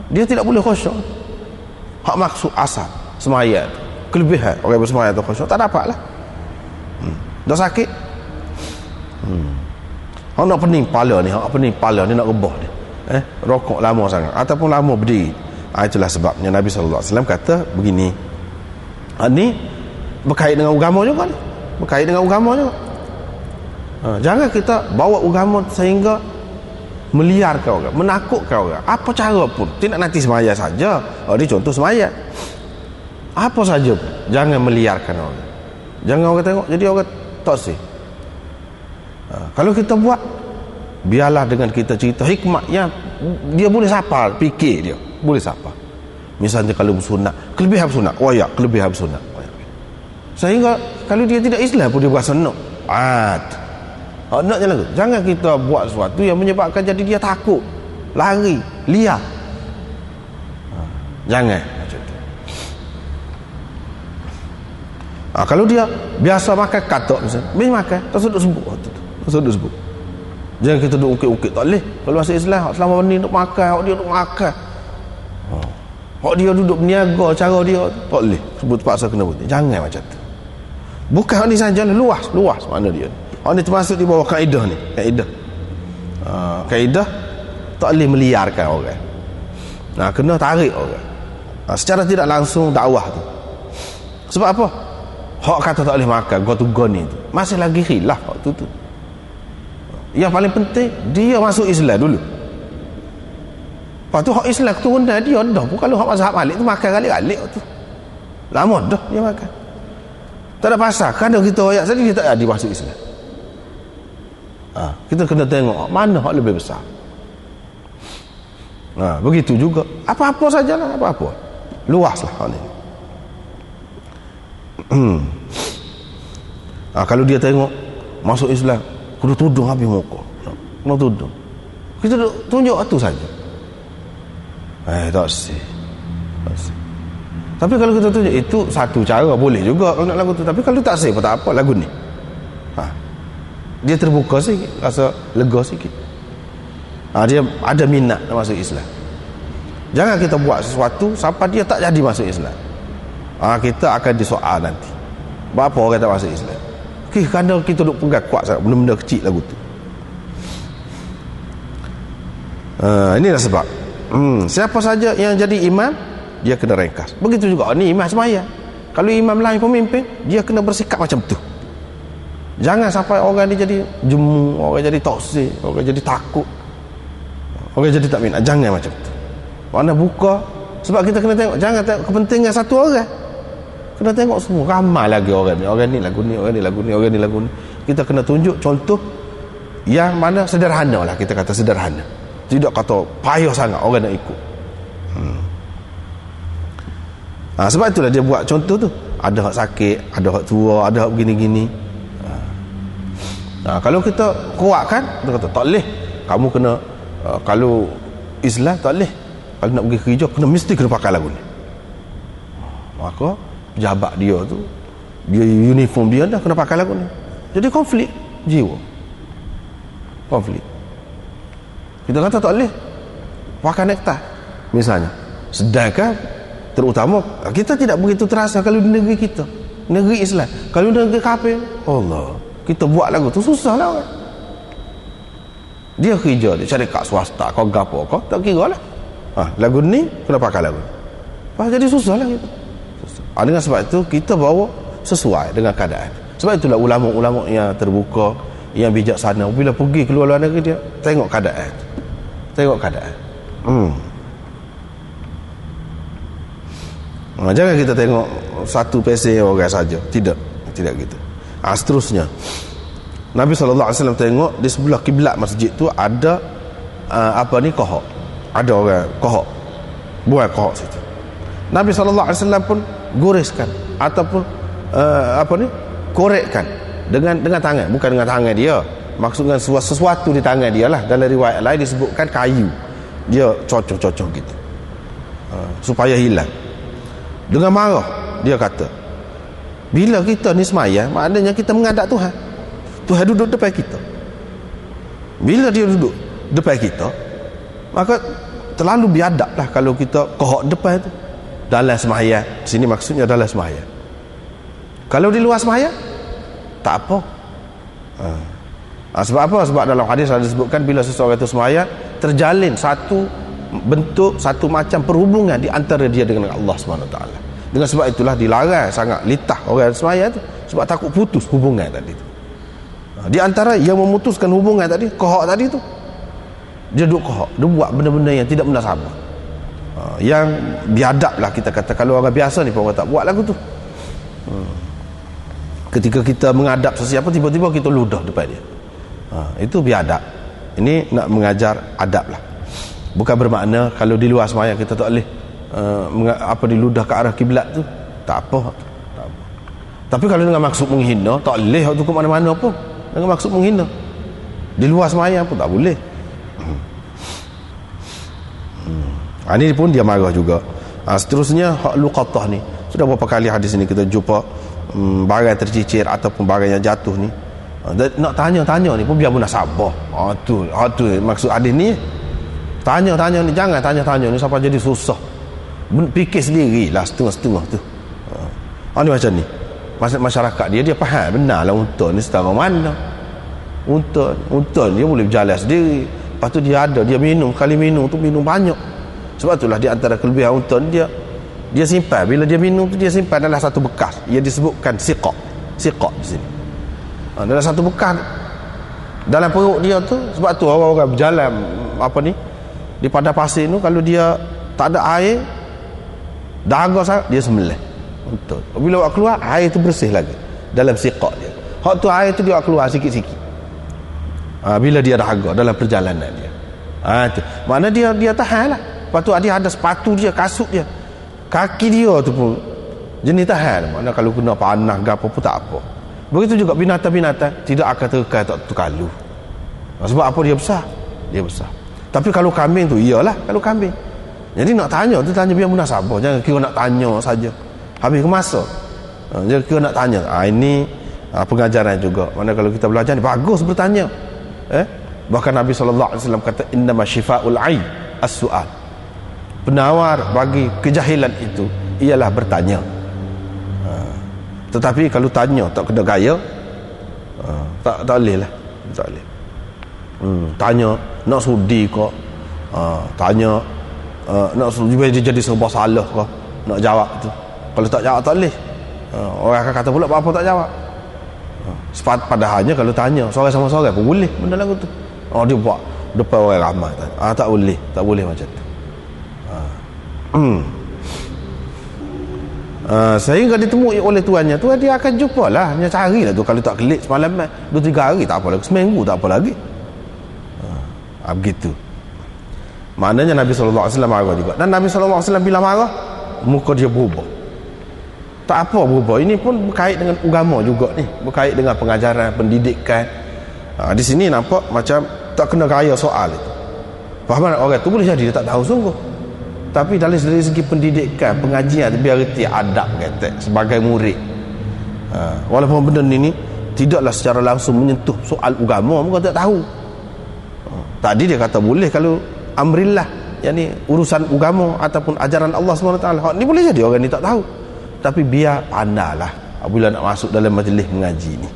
dia tidak boleh khusyuk. Hak maksud asal sembahyang tu, kelebihan orang bersembahyang tu khusyuk tak dapat lah. Dah sakit, hak nak pening kepala ni, nak rebah ni, rokok lama sangat ataupun lama berdiri. Itulah sebabnya Nabi SAW kata begini. Ni berkait dengan agama juga ni, berkait dengan agama juga. Jangan kita bawa agama sehingga meliarkan orang, menakutkan orang. Apa cara pun, tidak nanti semaya saja. Ini contoh semaya, apa saja pun, jangan meliarkan orang. Jangan orang tengok jadi orang toksik. Kalau kita buat, biarlah dengan kita cerita hikmah yang dia boleh sapa, fikir dia boleh sapa. Misalnya kalau bersunat, kelebihan bersunat, ya kelebihan bersunat, sehingga kalau dia tidak Islam pun dia berasa nak nak je lagu. Jangan kita buat sesuatu yang menyebabkan jadi dia takut, lari, liar. Jangan macam tu. Kalau dia biasa makan katok misalnya, bila makan tak sudut sebut. Jangan kita duduk ukit-ukit, tak boleh. Kalau masuk Islam, selama ni duduk makan, dia duduk makan, dia duduk berniaga, cara dia tak boleh sebut, paksa kena putih. Jangan macam tu. Bukan ni saja, luas mana dia. Ni termasuk di bawah kaedah ni, kaedah tak boleh meliarkan orang. Kena tarik orang, secara tidak langsung dakwah tu. Sebab apa? Hak kata tak boleh makan, goni tu masih lagi khilaf hak tu. Yang paling penting dia masuk Islam dulu. Lepas tu hak Islam keturunan dia dah pun, kalau hak mazhab Malik tu makan galik-galik tu. Lama dah dia makan. Tak ada pasal. Kerana kita ayat tadi dia tak jadi masuk Islam. Kita kena tengok mana hak lebih besar. Begitu juga. Apa-apa sajalah, apa-apa. Luaslah hak ni. Kalau dia tengok masuk Islam, kudu tudung habis muka. Kena tudung. Kita tunjuk tu saja. Tak sih. Tapi kalau kita tunjuk itu satu cara, boleh juga kalau nak lagu tu. Tapi kalau tak sih, tak apa lagu ni. Dia terbuka sikit, rasa lega sikit. Dia ada minat nak masuk Islam. Jangan kita buat sesuatu sampai dia tak jadi masuk Islam. Kita akan disoal nanti. Berapa orang tak masuk Islam? Kerana kita duk pegang kuat sangat benda-benda kecil lagu tu. Inilah sebab siapa saja yang jadi imam, dia kena ringkas. Begitu juga ni imam sembahyang. Kalau imam lain pemimpin, dia kena bersikap macam tu. Jangan sampai orang ni jadi jemu, orang jadi toksik, orang jadi takut, orang jadi tak minat. Jangan macam tu. Mana buka, sebab kita kena tengok, jangan tengok kepentingan satu orang, kena tengok semua. Ramai lagi orang ni lagu ni, orang ni lagu ni, orang ni lagu ni. Kita kena tunjuk contoh yang mana sederhana lah, kita kata sederhana, tidak kata payah sangat orang nak ikut. Sebab itulah dia buat contoh tu. Ada hak sakit, ada hak tua, ada hak begini-gini. Kalau kita kuatkan, kita kata tak boleh, kamu kena kalau Islam tak boleh, kalau nak pergi kerja mesti kena pakai lagu ni. Maka pejabat dia tu, dia uniform dia dah kena pakai lagu ni. Jadi konflik jiwa, konflik. Kita kata tak boleh pakai nektar misalnya, sedangkan terutama kita tidak begitu terasa kalau di negeri kita, negeri Islam. Kalau di negeri kafir, Allah, kita buat lagu tu susah lah orang. Dia kerja, dia cari kat swasta kau gapo kau tak kira lah. Lagu ni kena pakai lagu. Jadi susah lah kita. Dengan sebab itu kita bawa sesuai dengan keadaan. Sebab itulah ulama-ulama yang terbuka, yang bijaksana, bila pergi keluar luar negeri, dia tengok keadaan. Tengok keadaan. Jangan kita tengok satu pesen orang saja. Tidak gitu. Seterusnya, Nabi SAW tengok di sebelah kiblat masjid tu ada kohok. Ada orang kohok, buat kohok situ. Nabi SAW pun goreskan ataupun korekkan dengan tangan, bukan dengan tangan dia, maksudnya sesuatu di tangan dia lah. Dalam riwayat lain disebutkan kayu, dia cocok gitu supaya hilang. Dengan marah dia kata, bila kita ni semayang, maknanya kita menghadap Tuhan. Tuhan duduk depan kita. Bila dia duduk depan kita, maka terlalu biadab lah kalau kita kohok depan tu dalam semayang. Sini maksudnya dalam semayang. Kalau di luar semayang, tak apa. Sebab apa? Sebab dalam hadis ada disebutkan bila seseorang itu semayang, terjalin satu bentuk, satu macam perhubungan di antara dia dengan Allah SWT. Dengan sebab itulah dilarang sangat litah orang semayang tu, sebab takut putus hubungan tadi tu. Di antara yang memutuskan hubungan tadi, kohok tadi tu, dia duduk kohok, dia buat benda-benda yang tidak munasabah, yang biadab lah kita kata. Kalau orang biasa ni pun orang tak buat lagu tu. Ketika kita menghadap sesiapa, tiba-tiba kita ludah depan dia, itu biadab. Ini nak mengajar adab lah. Bukan bermakna kalau di luar semayang kita tak boleh diludah ke arah kiblat tu, tak apa. Tapi kalau dengan maksud menghina, tak boleh waktu ke mana-mana pun dengan maksud menghina. Di luar semayang pun tak boleh. Ini pun dia marah juga. Seterusnya hak luqatah ni, sudah berapa kali hadis ni kita jumpa, barang tercicir ataupun barang yang jatuh ni, nak tanya-tanya ni pun biar munasabah. Tu maksud hadis ni. Tanya-tanya ni, jangan tanya-tanya ni sampai jadi susah. Fikir sendirilah setengah-setengah tu. Ni macam ni. Masyarakat dia faham benar lah unta ni setara mana. Unta dia boleh berjalan sendiri. Lepas tu dia minum, kali minum tu minum banyak. Sebab itulah di antara kelebihan unta ni, dia simpan, bila dia minum tu dia simpan dalam satu bekas. Ia disebutkan siqaq di sini. Dalam satu bekas dalam perut dia tu. Sebab tu orang-orang berjalan di padang pasir tu, kalau dia tak ada air, dahaga sangat, dia sembelih. Betul. Bila awak keluar, air tu bersih lagi dalam siqak dia. Hak tu air tu dia keluar sikit-sikit. Bila dia dahaga dalam perjalanan dia. Tu. Mana dia tahan lah. Lepas tu dia ada sepatu dia, kasut dia, kaki dia tu pun jenis tahan. Mana kalau kena panah ke apa pun tak apa. Begitu juga binatang-binatang tidak akan terkekal, tak terkalu. Sebab apa? Dia besar. Dia besar. Tapi kalau kambing tu, iyalah kalau kambing. Jadi nak tanya tu tanya biar munasabah. Jangan kira nak tanya saja. Habis ke masa. Jangan kira nak tanya. Ini pengajaran juga. Mana kalau kita belajar ni bagus bertanya. Bahkan Nabi SAW kata innama syifa'ul 'ai as-su'al. Penawar bagi kejahilan itu ialah bertanya. Tetapi kalau tanya tak kena gaya, tak boleh lah. Tak boleh. Tanya nak sudi kok, tanya nak sudi jadi serba salah kok, nak jawab tu. Kalau tak jawab tak boleh. Orang akan kata pula apa tak jawab. Padahalnya kalau tanya seorang sama seorang pun boleh benda lagu tu. Dia buat depan orang ramai tak boleh, tak boleh macam tu. Sehingga ditemui oleh tuannya tu, dia akan jumpa lah, dia carilah tu. Kalau tak kelik semalam 2-3 hari tak apa lagi, seminggu tak apa lagi. Begitu. Maknanya Nabi SAW marah juga. Dan Nabi SAW bila marah, muka dia berubah. Tak apa berubah. Ini pun berkait dengan agama juga ni, berkait dengan pengajaran, pendidikan. Di sini nampak macam tak kena gaya soal itu. Faham orang tu boleh jadi dia tak tahu sungguh. Tapi dari segi pendidikan, pengajian, biar reti adab kata sebagai murid. Walaupun benda ni tidaklah secara langsung menyentuh soal agama, mereka tak tahu. Tadi dia kata boleh kalau amrillah, yakni urusan agama ataupun ajaran Allah SWT. Ni boleh jadi orang ni tak tahu. Tapi biar pandailah apabila nak masuk dalam majlis mengaji ni.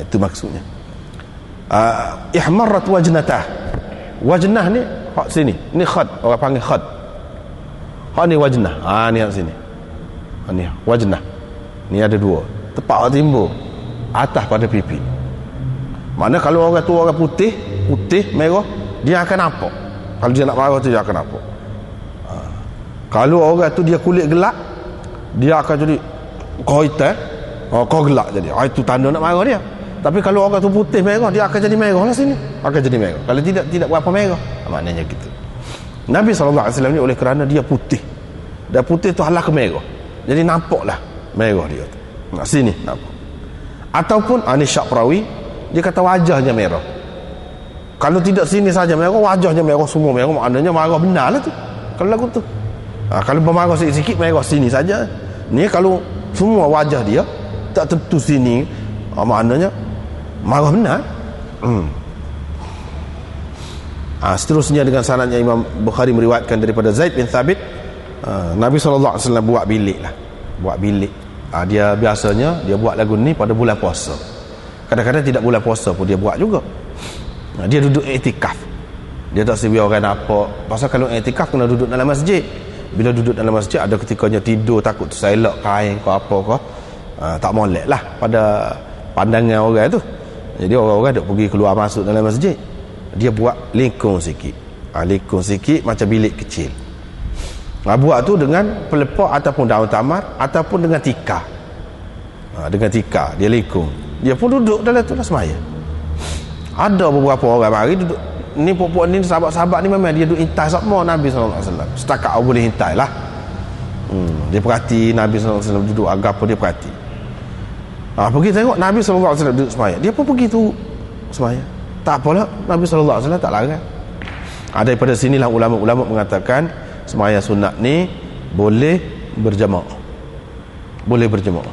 Itu maksudnya. Ihmarrat wajnatah. Wajnah ni hak sini. Ni khad, orang panggil khad. Hak ni wajnah. Ni hak sini. Ni wajnah. Ni ada 2. Tepat timbul atas pada pipi. Mana kalau orang tu orang putih, merah, dia akan nampak. Kalau dia nak marah tu dia akan nampak. Kalau orang tu dia kulit gelap, dia akan jadi kau hitam, kau gelap jadi. Itu tanda nak marah dia. Tapi kalau orang tu putih merah, dia akan jadi merah lah sini. Akan jadi merah. Kalau tidak berapa merah. Maknanya gitu. Nabi SAW ni oleh kerana dia putih. Dan putih tu halah ke merah. Jadi nampaklah merah dia tu. Sini nampak. Ataupun ni Syak Perawi, dia kata wajahnya merah. Kalau tidak sini saja merah, wajahnya merah, semua merah, maknanya marah benar lah tu. Kalau lagu tu. Kalau bermarah sikit-sikit merah sini saja. Ni kalau semua wajah dia tak tentu sini, maknanya marah benar. Seterusnya dengan sanadnya Imam Bukhari meriwayatkan daripada Zaid bin Thabit, Nabi SAW buat bilik lah. Buat bilik. Dia biasanya dia buat lagu ni pada bulan puasa. Kadang-kadang tidak bulan puasa pun dia buat juga. Dia duduk iktikaf. Dia tak sebiar orang apa. Pasal kalau iktikaf kena duduk dalam masjid. Bila duduk dalam masjid ada ketikanya tidur takut terselak kain ke apa ke. Tak molek lah pada pandangan orang tu. Jadi orang-orang duk pergi keluar masuk dalam masjid. Dia buat lingkung sikit. Lingkung sikit macam bilik kecil. Buat tu dengan pelepah ataupun daun tamar ataupun dengan tikar. Dengan tikar dia lingkung. Dia pun duduk dalam tu lah semaya. Ada beberapa orang mari duduk. Ni puak-puak ni sahabat-sahabat ni memang dia duduk intai sama Nabi SAW. Setakat boleh intai lah. Dia perhati Nabi SAW duduk agak apa dia perhati. Pergi tengok Nabi SAW duduk semaya. Dia pun pergi tu semaya. Tak apalah, Nabi SAW tak larang. Daripada sinilah ulama-ulama mengatakan semaya sunat ni boleh berjamaah. Boleh berjamaah.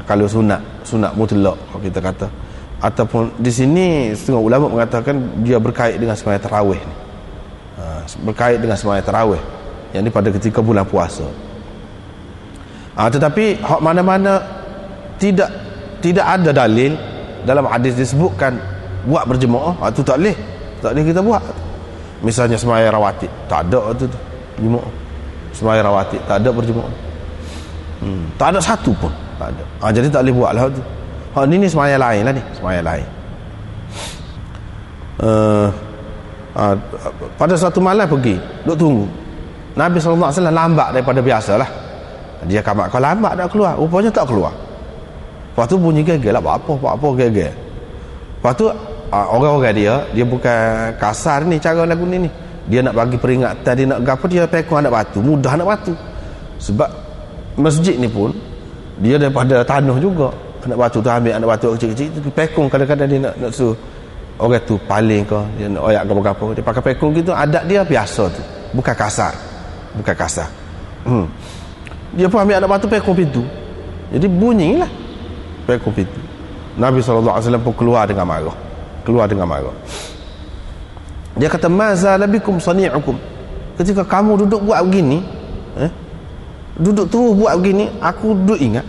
Kalau sunat mutlak kalau kita kata. Ataupun di sini setengah ulama mengatakan dia berkait dengan sembahyang tarawih ni. Berkait dengan sembahyang tarawih yang ni pada ketika bulan puasa. Tetapi hak mana-mana tidak ada dalil dalam hadis disebutkan buat berjemaah, itu tak boleh kita buat. Misalnya sembahyang rawatib tak ada tu jemaah. Sembahyang rawatib tak ada berjemaah. Tak ada satu pun, tak ada. Jadi tak boleh buatlah tu. Ni sembahyang lain lah ni, sembahyang lain. Pada suatu malam pergi duk tunggu. Nabi SAW lambat daripada biasalah. Dia kamat kau lambat nak keluar, rupanya tak keluar. Lepas tu bunyi gegel lah, apa gegel. Lepas tu orang-orang dia bukan kasar ni cara lagu ni. Dia nak bagi peringatan, dia nak apa, dia pekong anak batu, mudah anak batu. Sebab masjid ni pun dia daripada tanah juga. Anak batu tu ambil anak batu kecil-kecil tu pekong, kadang-kadang dia nak suruh orang tu paling ke, dia nak oyak apa-apa, dia pakai pekong gitu. Adat dia biasa tu, bukan kasar. Dia pun ambil anak batu pekong pintu. Jadi bunyilah pekong pintu. Nabi SAW pun keluar dengan marah. Dia kata, mazala bikum sani'ukum. Ketika kamu duduk buat begini, duduk terus buat begini, aku duduk ingat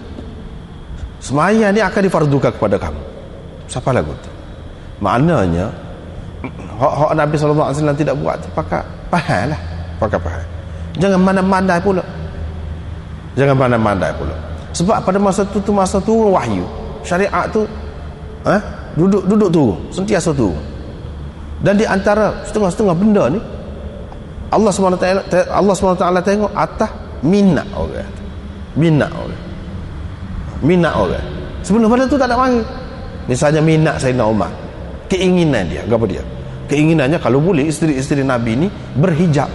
sembahyang ni akan difardukan kepada kamu. Siapa lagu tu? Maknanya hak Nabi SAW tidak buat tu pakai pahal lah. Jangan mandai-mandai pula. Sebab pada masa tu masa turun wahyu. Syariat tu duduk turun, sentiasa turun. Dan di antara setengah-setengah benda ni Allah SWT tengok atas minat orang. Sebelum pada tu tak ada mari. Misalnya minat Sayyidina Umar, keinginan dia, apa dia? Keinginannya kalau boleh isteri-isteri Nabi ni berhijab.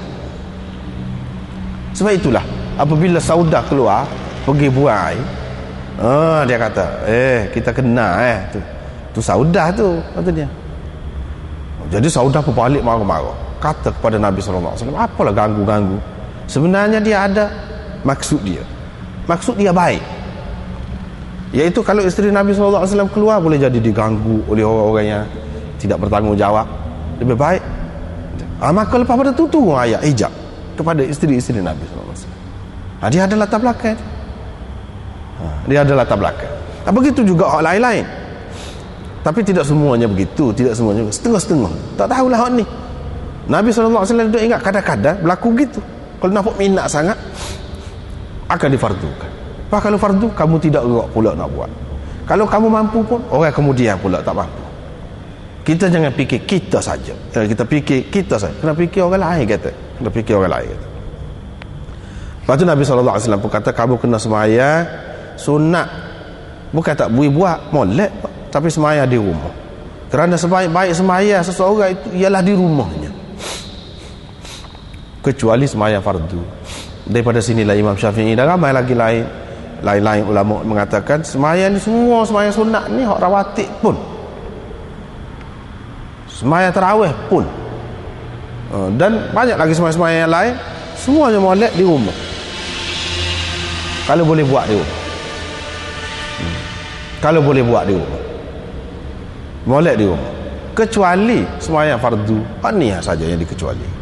Sebab itulah apabila Saudah keluar pergi buang air, dia kata, kita kena tu Saudah tu, kata dia. Jadi Saudah pun balik marah-marah, kata kepada Nabi SAW, apalah ganggu-ganggu. Sebenarnya dia ada maksud dia baik, iaitu kalau isteri Nabi SAW keluar boleh jadi diganggu oleh orang-orang yang tidak bertanggungjawab. Lebih baik maka lepas pada tu ayat hijab kepada isteri-isteri Nabi SAW. Dia ada latar belakang. Begitu juga orang lain-lain. Tapi tidak semuanya begitu, setengah-setengah. Tak tahulah hak ni. Nabi SAW duk ingat kadang-kadang berlaku begitu. Kalau nampak minat sangat akan difardukan. Pak kalau fardu kamu tidak gerak pula nak buat. Kalau kamu mampu pun orang kemudian pula tak mampu. Kita jangan fikir kita saja. Kita fikir kita saja. Kena fikir orang lain kata. Lepas tu Nabi SAW pun kata kamu kena sembahyang sunat. Bukan tak boleh buat molek, tapi sembahyang di rumah. Kerana sebaik-baik sembahyang seseorang itu ialah di rumahnya. Kecuali sembahyang fardu. Daripada sinilah Imam Syafi'i dan ramai lagi lain ulama mengatakan sembahyang ni semua sembahyang sunat ni hak rawatib pun, sembahyang tarawih pun, dan banyak lagi sembahyang yang lain, semuanya molek di rumah. Kalau boleh buat di rumah, molek di rumah. Kecuali sembahyang fardu, ni saja yang dikecuali.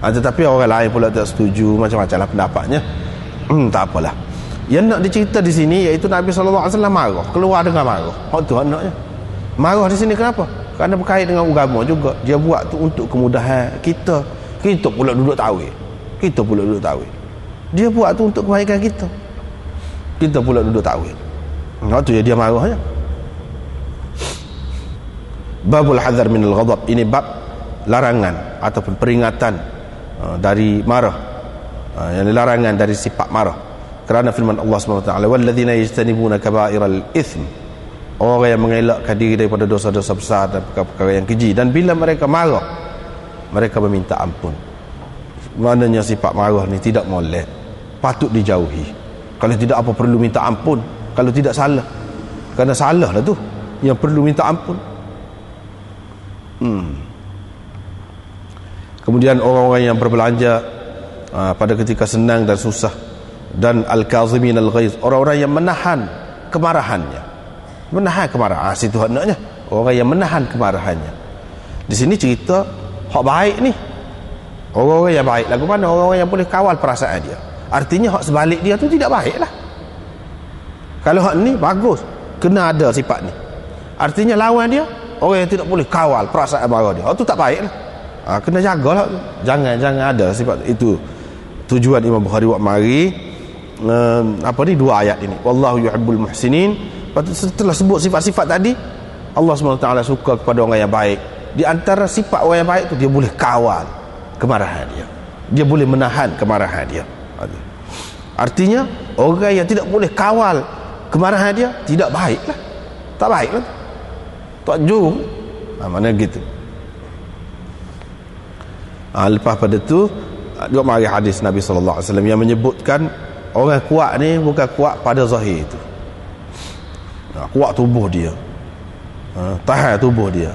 Tetapi orang lain pula tak setuju, macam-macam lah pendapatnya. Tak apalah. Yang nak dicerita di sini iaitu Nabi SAW marah, keluar dengan marah. Hak tu anaknya. Marah di sini kenapa? Kerana berkait dengan agama juga. Dia buat tu untuk kemudahan kita. Kita pula duduk tawih. Dia buat tu untuk kebaikan kita. Kita pula duduk tawih. Hak tu dia marahnya. Babul hadar minal ghadab. Ini bab larangan ataupun peringatan dari marah, yang larangan dari sifat marah. Kerana firman Allah SWT, walladzina yajtanibuna kaba'iral itsm, orang yang mengelakkan diri daripada dosa-dosa besar dan perkara-perkara yang keji, dan bila mereka marah mereka meminta ampun. Maknanya sifat marah ni tidak molek, patut dijauhi. Kalau tidak apa perlu minta ampun? Kalau tidak salah, kerana salah lah tu yang perlu minta ampun. Kemudian orang-orang yang berbelanja pada ketika senang dan susah, dan al-kazimin al-ghaiz, orang-orang yang menahan kemarahannya. Situ maknanya orang yang menahan kemarahannya. Di sini cerita hak baik ni, orang-orang yang baik lagu mana? Orang-orang yang boleh kawal perasaan dia. Artinya hak sebalik dia tu tidak baik lah. Kalau hak ni bagus, kena ada sifat ni. Artinya lawan dia orang yang tidak boleh kawal perasaan marah dia. Hak tu tak baik lah. Kena jagalah. Jangan ada sifat itu. Tujuan Imam Bukhari buat mari dua ayat ini. Wallahu yuhibbul muhsinin. Setelah sebut sifat-sifat tadi, Allah SWT suka kepada orang yang baik. di antara sifat orang yang baik tu, dia boleh kawal kemarahan dia, dia boleh menahan kemarahan dia. Artinya orang yang tidak boleh kawal kemarahan dia tidak baiklah, tak baiklah, tak jauh. Mana gitu. Lepas pada tu juga mari hadis Nabi SAW yang menyebutkan orang kuat ni bukan kuat pada zahir itu, kuat tubuh dia, tahan tubuh dia,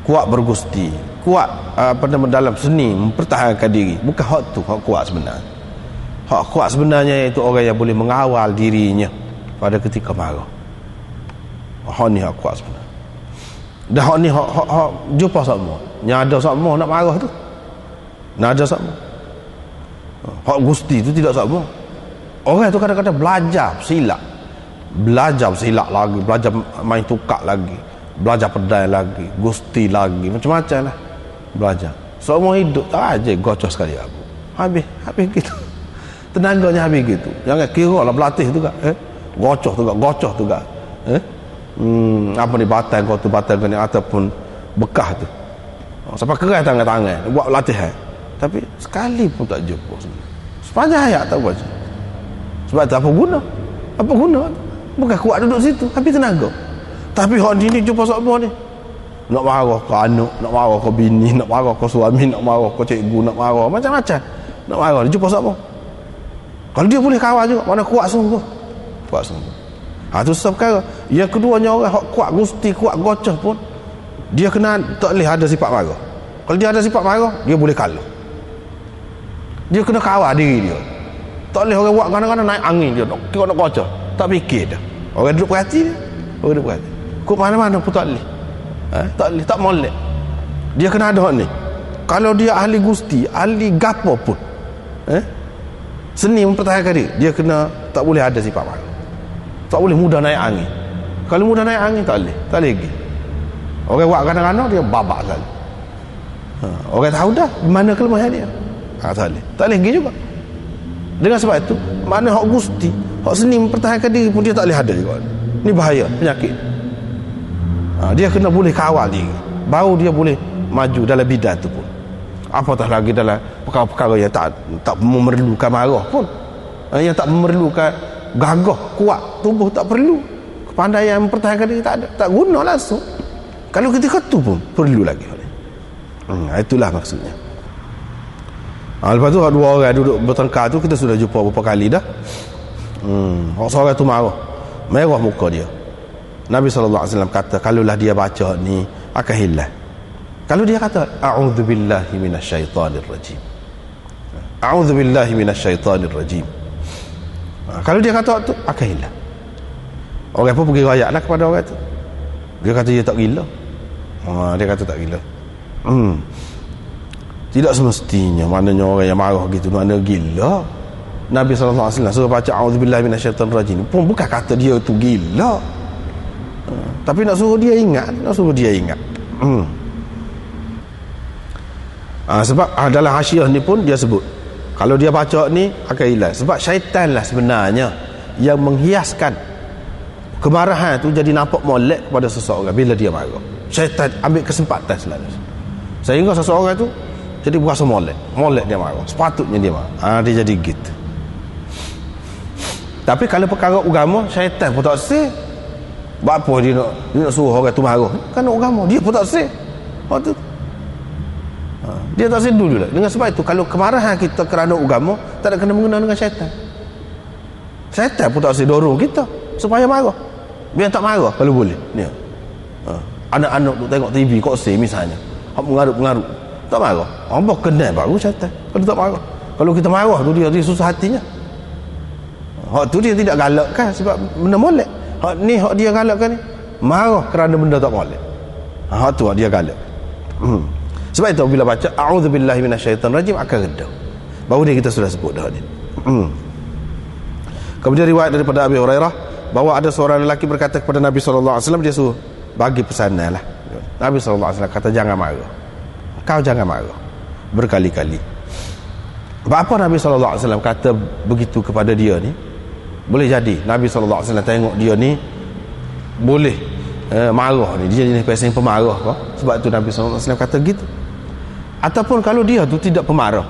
kuat bergusti, kuat dalam seni mempertahankan diri. Bukan hak tu hak kuat sebenarnya. Hak kuat sebenarnya iaitu orang yang boleh mengawal dirinya pada ketika marah. Hak ni hak kuat sebenarnya. Dah hak ni hak jumpa semua. Yang ada semua nak marah tu. Nak ada semua. Hak gusti tu tidak semua. Orang tu kadang-kadang belajar silap. Belajar silap lagi, belajar main tukar lagi, belajar pedai lagi, gusti lagi, macam-macam lah belajar. Semua hidup tak aja gocos sekali aku. Habis gitu. Tenaganya habis gitu. Jangan kira lah berlatih tu kan. Gocoh tu kan. Apa ni batang kau tu, batang kau ni ataupun bekah tu. Sampai keras tangan-tangan buat latihan. Tapi sekali pun tak jumpa sepanjang hayat tak buat. Sebab tu apa guna? Bukan kuat duduk situ, habis tenaga. Tapi hak ni jumpa siapa ni, nak marah ke anak, nak marah ke bini, nak marah ke suami, nak marah ke cikgu, nak marah macam-macam, nak marah dia jumpa siapa. Kalau dia boleh kawal juga, mana kuat sungguh. Tu sebab perkara. Yang keduanya orang hak kuat gusti, kuat gocoh pun dia kena tak boleh ada sifat marah. Kalau dia ada sifat marah, dia boleh kalah. Dia kena kawal diri dia. Tak boleh orang buat kadang-kadang naik angin dia, nak kocok, tak fikir dah. Orang duduk perhati dia. Kok mana-mana pun tak boleh. Tak boleh, tak molek. Dia kena ada ni. Kalau dia ahli gusti, ahli gapo pun, seni mempertahankan dia kena tak boleh ada sifat marah. Tak boleh mudah naik angin. Kalau mudah naik angin tak boleh lagi. Orang buat kadang-kadang dia babak sekali. Orang tahu dah mana kelemahan dia. Tak boleh pergi juga. Dengan sebab itu, mana hak gusti, hak seni mempertahankan diri pun dia tak boleh ada juga. Ni bahaya, penyakit. Dia kena boleh kawal diri, baru dia boleh maju dalam bidang tu pun. Apatah lagi dalam perkara-perkara yang tak memerlukan marah pun, yang tak memerlukan gagah, kuat tubuh, tak perlu. Kepandaian mempertahankan diri tak ada, tak guna langsung. Kalau ketika tu pun perlu lagi. Itulah maksudnya. Lepas tu dua orang duduk bertengkar tu, kita sudah jumpa beberapa kali dah. Seorang tu merah muka dia. Nabi SAW kata, kalaulah dia baca ni akan hilang. Kalau dia kata a'udzubillahi minasyaitanirrajim, a'udzubillahi minasyaitanirrajim, kalau dia kata tu akan hilang. Orang pun pergi rayaklah kepada orang tu. Dia kata dia tak gila. Dia kata tak gila. Tidak semestinya maknanya orang yang marah gitu mana gila. Nabi SAW suruh baca a'udzubillahi minasyaitanirrajim pun bukan kata dia tu gila, tapi nak suruh dia ingat. Sebab dalam hasyiah ni pun dia sebut kalau dia baca ni akan hilang. Sebab syaitan lah sebenarnya yang menghiaskan kemarahan tu jadi nampak molek kepada seseorang bila dia marah. Syaitan ambil kesempatan selalu sehingga seseorang tu jadi berasa molek dia marah. Sepatutnya dia marah. Dia jadi gitu. Tapi kalau perkara agama, syaitan pun tak sih. Buat apa dia nak suruh orang tu marah? Kan agama, dia pun tak sih. Waktu dia tak sedu juga. Dengan sebab itu, kalau kemarahan kita kerana agama, tak ada kena mengena dengan syaitan. Syaitan pun tak sih dorong kita supaya marah. Biar tak marah kalau boleh. Ni. Anak-anak tu tengok TV kok sih misalnya. Hak mengarut-mengarut. Tak marah. Apa kena baru syaitan. Kalau tak marah. Kalau kita marah tu dia susah hatinya. Hak tu dia tidak galakkan sebab benda molek. Hak ni hak dia galakkan ni marah kerana benda tak molek. Hak tu hak dia galak. Sebab itu bila baca a'udzubillahi minasyaitanirrajim akan reda. Baru dia kita sudah sebut dah ni. Kemudian riwayat daripada Abi Hurairah bahawa ada seorang lelaki berkata kepada Nabi SAW, dia suruh bagi pesanan lah. Nabi SAW kata jangan marah. Kau jangan marah berkali-kali. Apa Nabi SAW kata begitu kepada dia ni? Boleh jadi Nabi SAW tengok dia ni boleh marah ni, dia jenis person yang pemarah kau. Sebab tu Nabi SAW kata gitu. Ataupun kalau dia tu tidak pemarah,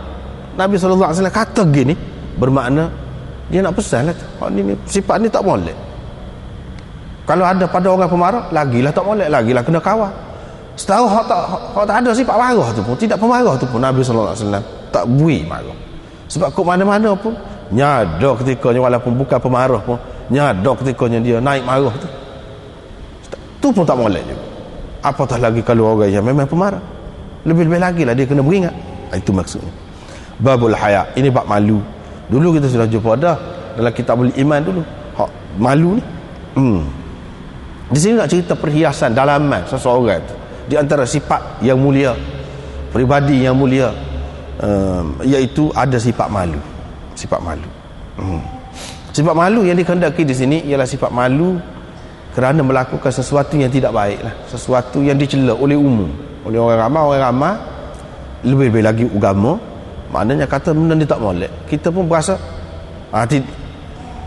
Nabi SAW kata gini, bermakna dia nak pesan lah tu, ni sifat ni tak molek. Kalau ada pada orang pemarah, lagilah tak molek, lagilah kena kawal. Setahu hak tak ada sifat marah tu pun, tidak pemarah tu pun, Nabi SAW tak bui marah. Sebab kok mana-mana pun nyada ketikanya, walaupun bukan pemarah pun nyada ketikanya dia naik marah tu pun tak molek juga. Apatah lagi kalau orang yang memang pemarah, lebih-lebih lagi lah dia kena beringat. Itu maksudnya babul haya. Ini bab malu. Dulu kita sudah jumpa dah dalam kitabul iman dulu hak malu ni. Di sini nak cerita perhiasan dalaman seseorang tu, di antara sifat yang mulia, peribadi yang mulia, iaitu ada sifat malu. Sifat malu. Sifat malu yang dikehendaki di sini ialah sifat malu kerana melakukan sesuatu yang tidak baik lah, sesuatu yang dicela oleh umum, oleh orang ramai, lebih-lebih lagi agama. Maknanya kata benda ni tak molek, kita pun berasa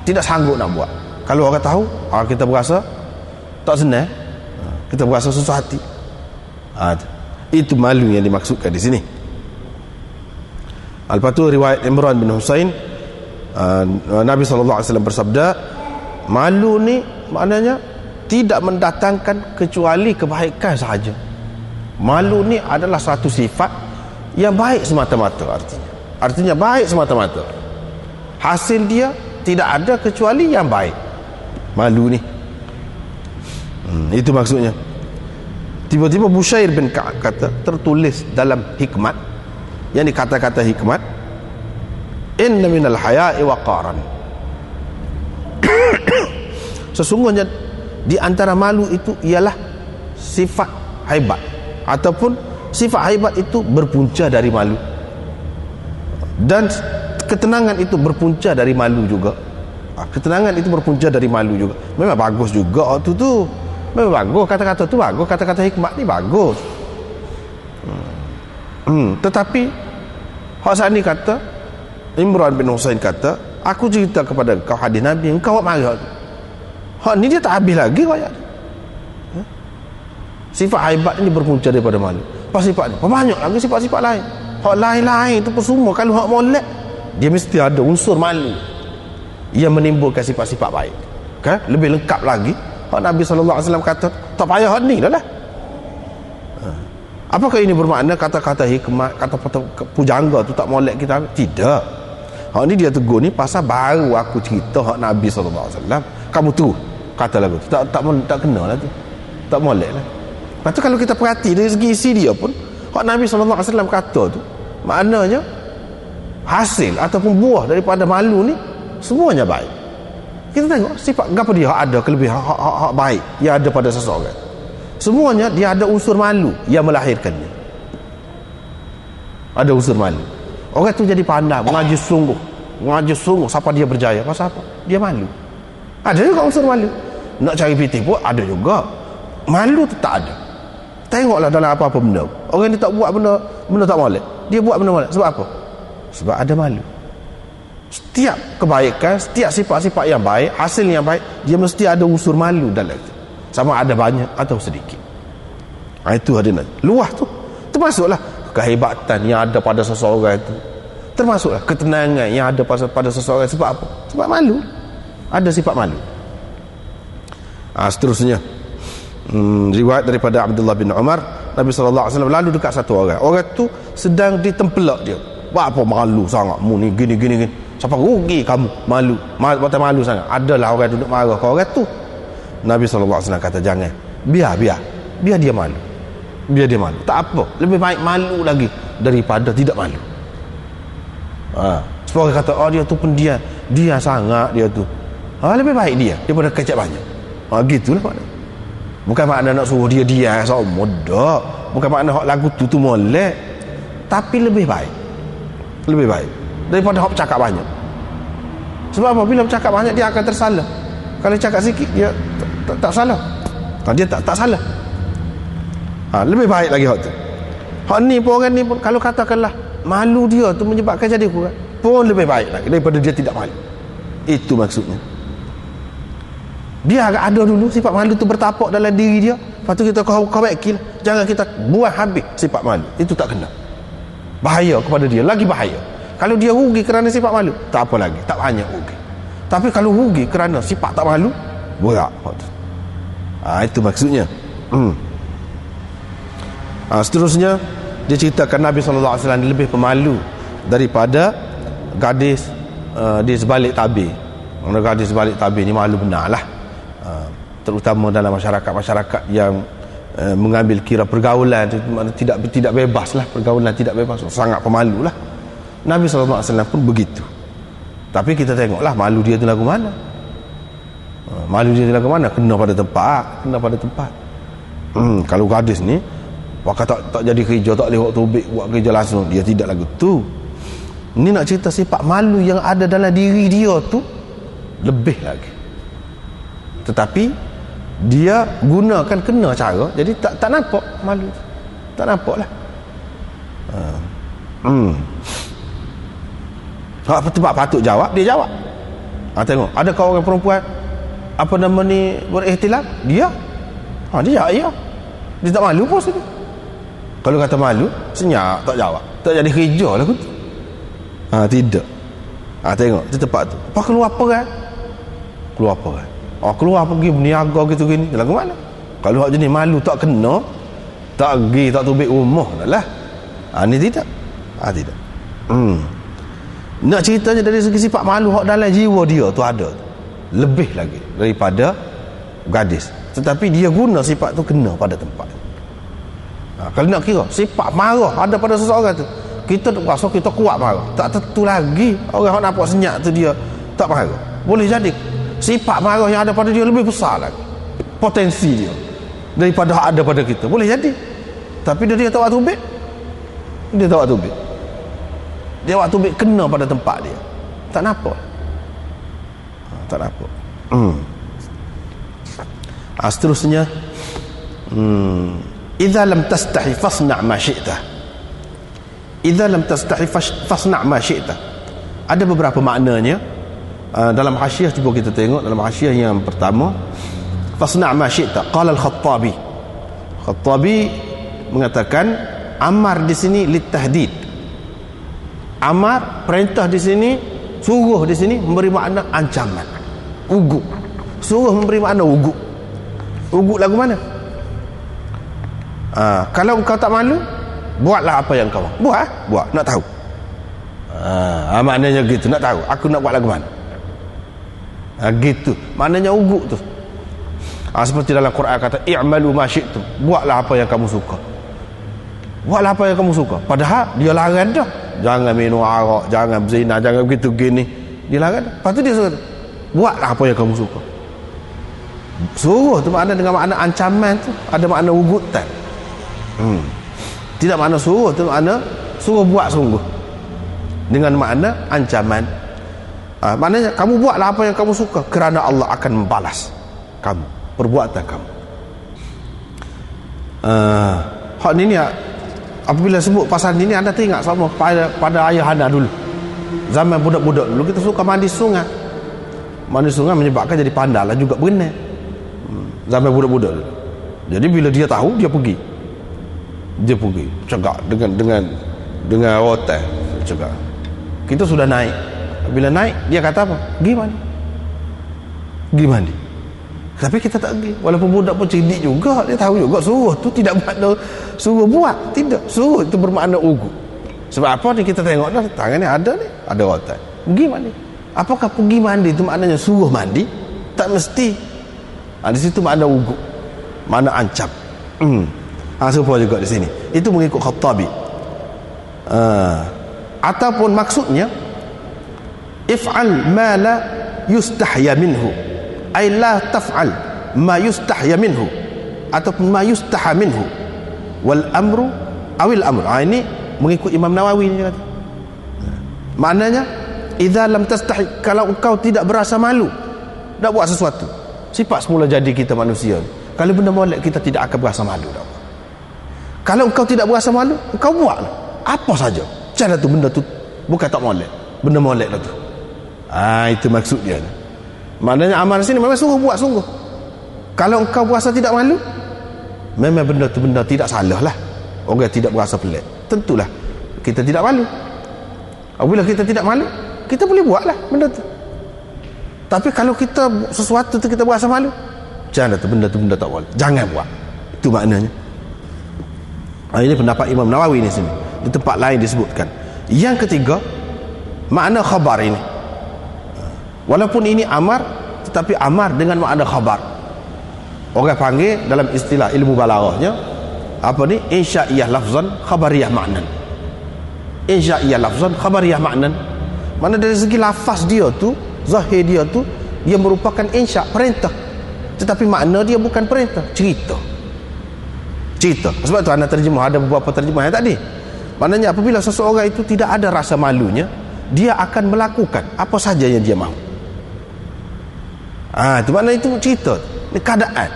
tidak sanggup nak buat. Kalau orang tahu, kita berasa tak senang, kita berasa susah hati. Itu malu yang dimaksudkan di sini. Lepas tu riwayat Imran bin Husain, Nabi SAW bersabda, malu ni maknanya tidak mendatangkan kecuali kebaikan sahaja. Malu ni adalah satu sifat yang baik semata-mata, artinya baik semata-mata. Hasil dia tidak ada kecuali yang baik. Malu ni, itu maksudnya. Tiba-tiba Bushair bin Ka'ab kata, tertulis dalam hikmat, yang dikata-kata hikmat, inna minal haya'i waqaran. Sesungguhnya di antara malu itu ialah sifat haibat, ataupun sifat haibat itu berpunca dari malu, dan ketenangan itu berpunca dari malu juga. Ketenangan itu berpunca dari malu juga. Memang bagus juga waktu tu, memang bagus kata-kata tu, bagus kata-kata hikmat ni bagus. Tetapi hak saat ni kata Imran bin Husain kata, aku cerita kepada kau hadis Nabi, engkau buat marah tu. Hak ni dia tak habis lagi kau ayat. Sifat haibat ini berpunca daripada malu. Apa sifat ni? Banyak lagi sifat-sifat lain. Hak lain-lain tu pun semua, kalau hak molek, dia mesti ada unsur malu yang menimbulkan sifat-sifat baik. Okay? Lebih lengkap lagi, hak Nabi SAW kata, tak payah hak ni dah lah. Apakah ini bermakna kata-kata hikmat, kata-kata pujangga tu tak molek kita? Tidak. Hak ni dia tegur ni pasal baru aku cerita hak Nabi SAW. Kamu tu kata lagu tu tak kena lah tu, tak molek lah. Lepas tu kalau kita perhati dari segi isi dia pun, hak Nabi SAW kata tu, maknanya hasil ataupun buah daripada malu ni semuanya baik. Kita tengok sifat apa dia ada kelebihan hak baik yang ada pada seseorang. Semuanya dia ada unsur malu yang melahirkannya. Ada unsur malu. Orang tu jadi pandai, mengaji sungguh siapa dia berjaya. Pasal apa? Dia malu. Ada juga unsur malu. Nak cari pitih pun ada juga. Malu tu tak ada. Tengoklah dalam apa-apa benda. Orang ni tak buat benda tak molek, dia buat benda molek. Sebab apa? Sebab ada malu. Setiap kebaikan, setiap sifat-sifat yang baik, hasil yang baik, dia mesti ada unsur malu dalam itu. Sama ada banyak atau sedikit. Itu ada luah tu. Termasuklah kehebatan yang ada pada seseorang itu. Termasuklah ketenangan yang ada pada seseorang. Sebab apa? Sebab malu. Ada sifat malu. Seterusnya, riwayat daripada Abdullah bin Umar, Nabi SAW lalu dekat satu orang. Orang tu sedang ditempelak dia. Buat apa malu sangat mu ni, gini. Siapa rugi kamu malu? Buat malu sangat. Adalah orang duduk marah ke orang tu. Nabi SAW kata jangan. Biar dia malu. Biar dia malu. Tak apa. Lebih baik malu lagi daripada tidak malu. Sebab orang kata, dia tu pendiam. Dia sangat dia tu. Lebih baik dia daripada kecek banyak. Gitulah makna. Bukan makna nak suruh dia so mudah. Bukan makna hak lagu tu molek. Tapi lebih baik daripada hak cakap banyak. Sebab apa? Bila bercakap banyak dia akan tersalah. Kalau cakap sikit dia tak salah. Dia tak salah. Lebih baik lagi hak tu. Hak ni pun, orang ni pun kalau katakanlah malu dia tu menyebabkan jadi kurang, pun lebih baik lagi daripada dia tidak malu. Itu maksudnya. Dia agak ada dulu sifat malu tu bertapak dalam diri dia, lepas tu kita kawaki lah. Jangan kita buang habis sifat malu. Itu tak kena, bahaya kepada dia, lagi bahaya. Kalau dia rugi kerana sifat malu, tak apa lagi, tak banyak rugi. Tapi kalau rugi kerana sifat tak malu, berat. Itu maksudnya. Seterusnya dia ceritakan Nabi SAW lebih pemalu daripada gadis di sebalik tabir. Gadis sebalik tabir ni malu benar lah, terutama dalam masyarakat yang mengambil kira pergaulan tidak bebas lah, pergaulan tidak bebas, sangat pemalu lah. Nabi SAW pun begitu. Tapi kita tengoklah malu dia tu lagu mana. Malu dia tu lagu mana, kena pada tempat. Kalau gadis ni maka tak jadi kerja, tak boleh tubik buat kerja langsung, dia tidak lagu tu. Ini nak cerita sifat malu yang ada dalam diri dia tu lebih lagi, tetapi dia gunakan kena cara, jadi tak nampak malu, tak nampak lah. Apa tempat patut jawab, dia jawab. Tengok, adakah orang perempuan apa nama ni berikhtilaf? Dia jawab ya. Dia tak malu pun sini. Kalau kata malu, senyap, tak jawab, tak jadi kerja lah tu. Tidak. Tengok di tempat tu, apa keluar perang? Keluar pergi berniaga gitu gini, lagu mana? Kalau hak jenis malu tak kena, tak pergi, tak tubik rumah lah. Ni tidak. Tidak. Nak ceritanya dari segi sifat malu hak dalam jiwa dia tu ada lebih lagi daripada gadis, tetapi dia guna sifat tu kena pada tempat. Kalau nak kira sifat marah ada pada seseorang tu, kita rasa kita kuat marah, tak tentu lagi orang yang nampak senyap tu dia tak marah. Boleh jadi sifat marah yang ada pada dia lebih besar lagi potensi dia daripada hak ada pada kita, boleh jadi. Tapi dia tak waktu tubik, dia waktu tubik kena pada tempat dia, tak nampak. Seterusnya, idza lam tastahi fasna' ma syi'ta. Idza lam tastahi fasna' ma syi'ta. Ada beberapa maknanya. Dalam hasyiah, cuba kita tengok dalam hasyiah yang pertama, fasna' ma syi'ta. Qala al-Khattabi mengatakan amar di sini litahdid. Amar, perintah di sini, suruh di sini memberi makna ancaman, ugu. Suruh memberi makna ugu. Ugu lagu mana? Kalau engkau tak malu, buatlah apa yang kau buat. Nak tahu. Maknanya gitu, nak tahu aku nak buat lagu mana. Gitu maknanya ugu tu. Seperti dalam Quran kata i'malu ma syi'tum, buatlah apa yang kamu suka. Buatlah apa yang kamu suka, padahal dia larang dah, jangan minum arak, jangan berzina, jangan begitu gini, dia larang dah. Lepas tu dia suruh buatlah apa yang kamu suka. Suruh tu makna dengan makna ancaman tu ada makna ugutan. Tidak makna suruh tu makna suruh buat sungguh dengan makna ancaman. Maknanya kamu buatlah apa yang kamu suka kerana Allah akan membalas kamu, perbuatan kamu. Hak ni apabila sebut pasal ni anda teringat sama pada ayah anda dulu, zaman budak-budak dulu kita suka mandi sungai. Mandi sungai menyebabkan jadi pandai lah juga berenang. Zaman budak-budak dulu. Jadi bila dia tahu, dia pergi cegak dengan rotan, cegak. Kita sudah naik. Bila naik, dia kata apa? Pergi mandi. Tapi kita tak pergi. Walaupun budak pun cerdik juga, dia tahu juga suruh tu tidak bermakna suruh buat, tidak. Suruh itu bermakna ugu. Sebab apa ni kita tengok dah tangan ni ada rotan. Pergi mandi. Apakah pergi mandi itu maknanya suruh mandi? Tak mesti. Di situ makna ugu, makna ancam. Serupa juga di sini. Itu mengikut Khattabi. Ataupun maksudnya if'al ma la yustahya minhu, ay la taf'al ma yustahya minhu, ataupun ma yustaha minhu, wal amru awil amr. Ini mengikut Imam Nawawi ni kata. Maknanya idza lam tastahi, kalau engkau tidak berasa malu nak buat sesuatu. Sifat semula jadi kita manusia, kalau benda molek kita tidak akan berasa malu dah. Kalau engkau tidak berasa malu, engkau buatlah apa saja. Cara tu benda tu bukan tak molek, benda molek lah tu. Itu maksudnya. Maknanya amal sini memang suruh buat sungguh. Kalau engkau berasa tidak malu, memang benda tu benda tidak salah lah. Orang tidak berasa pelik, tentulah kita tidak malu. Apabila kita tidak malu, kita boleh buat lah benda tu. Tapi kalau kita sesuatu tu kita berasa malu, jangan tu benda tak boleh, jangan buat. Itu maknanya. Ini pendapat Imam Nawawi ni sini. Di tempat lain disebutkan. Yang ketiga, makna khabar ini. Walaupun ini amar, tetapi amar dengan makna khabar. Orang panggil dalam istilah ilmu balaghahnya apa ni? Insya'iyah lafzan, khabariyah maknan. Insya'iyah lafzan, khabariyah maknan. Mana dari segi lafaz dia tu, zahir dia tu, dia merupakan insya', perintah. Tetapi makna dia bukan perintah, cerita. Sebab tu anda terjemah, ada beberapa terjemah yang tadi. Maknanya apabila seseorang itu tidak ada rasa malunya, dia akan melakukan apa saja yang dia mahu. Itu makna itu cerita, ini keadaan.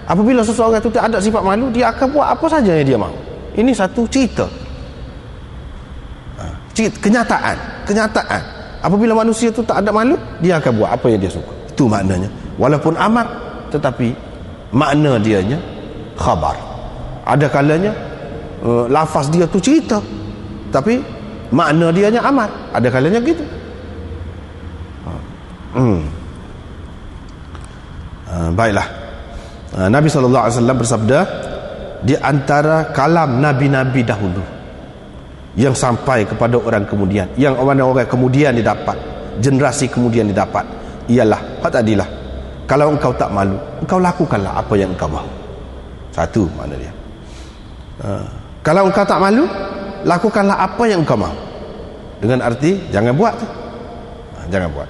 Apabila seseorang itu tidak ada sifat malu, dia akan buat apa saja yang dia mahu. Ini satu cerita. Kenyataan. Apabila manusia itu tak ada malu, dia akan buat apa yang dia suka. Itu maknanya. Walaupun amar, tetapi makna dianya khabar. Ada kalanya lafaz dia tu cerita, tapi makna dianya amar. Ada kalanya gitu. Baiklah. Nabi SAW bersabda, di antara kalam nabi-nabi dahulu yang sampai kepada orang kemudian, yang orang kemudian didapat, generasi kemudian didapat, ialah hak tadilah, kalau engkau tak malu, engkau lakukanlah apa yang engkau mahu. Satu makna dia. Kalau engkau tak malu, lakukanlah apa yang engkau mahu, dengan arti jangan buat tu. Jangan buat.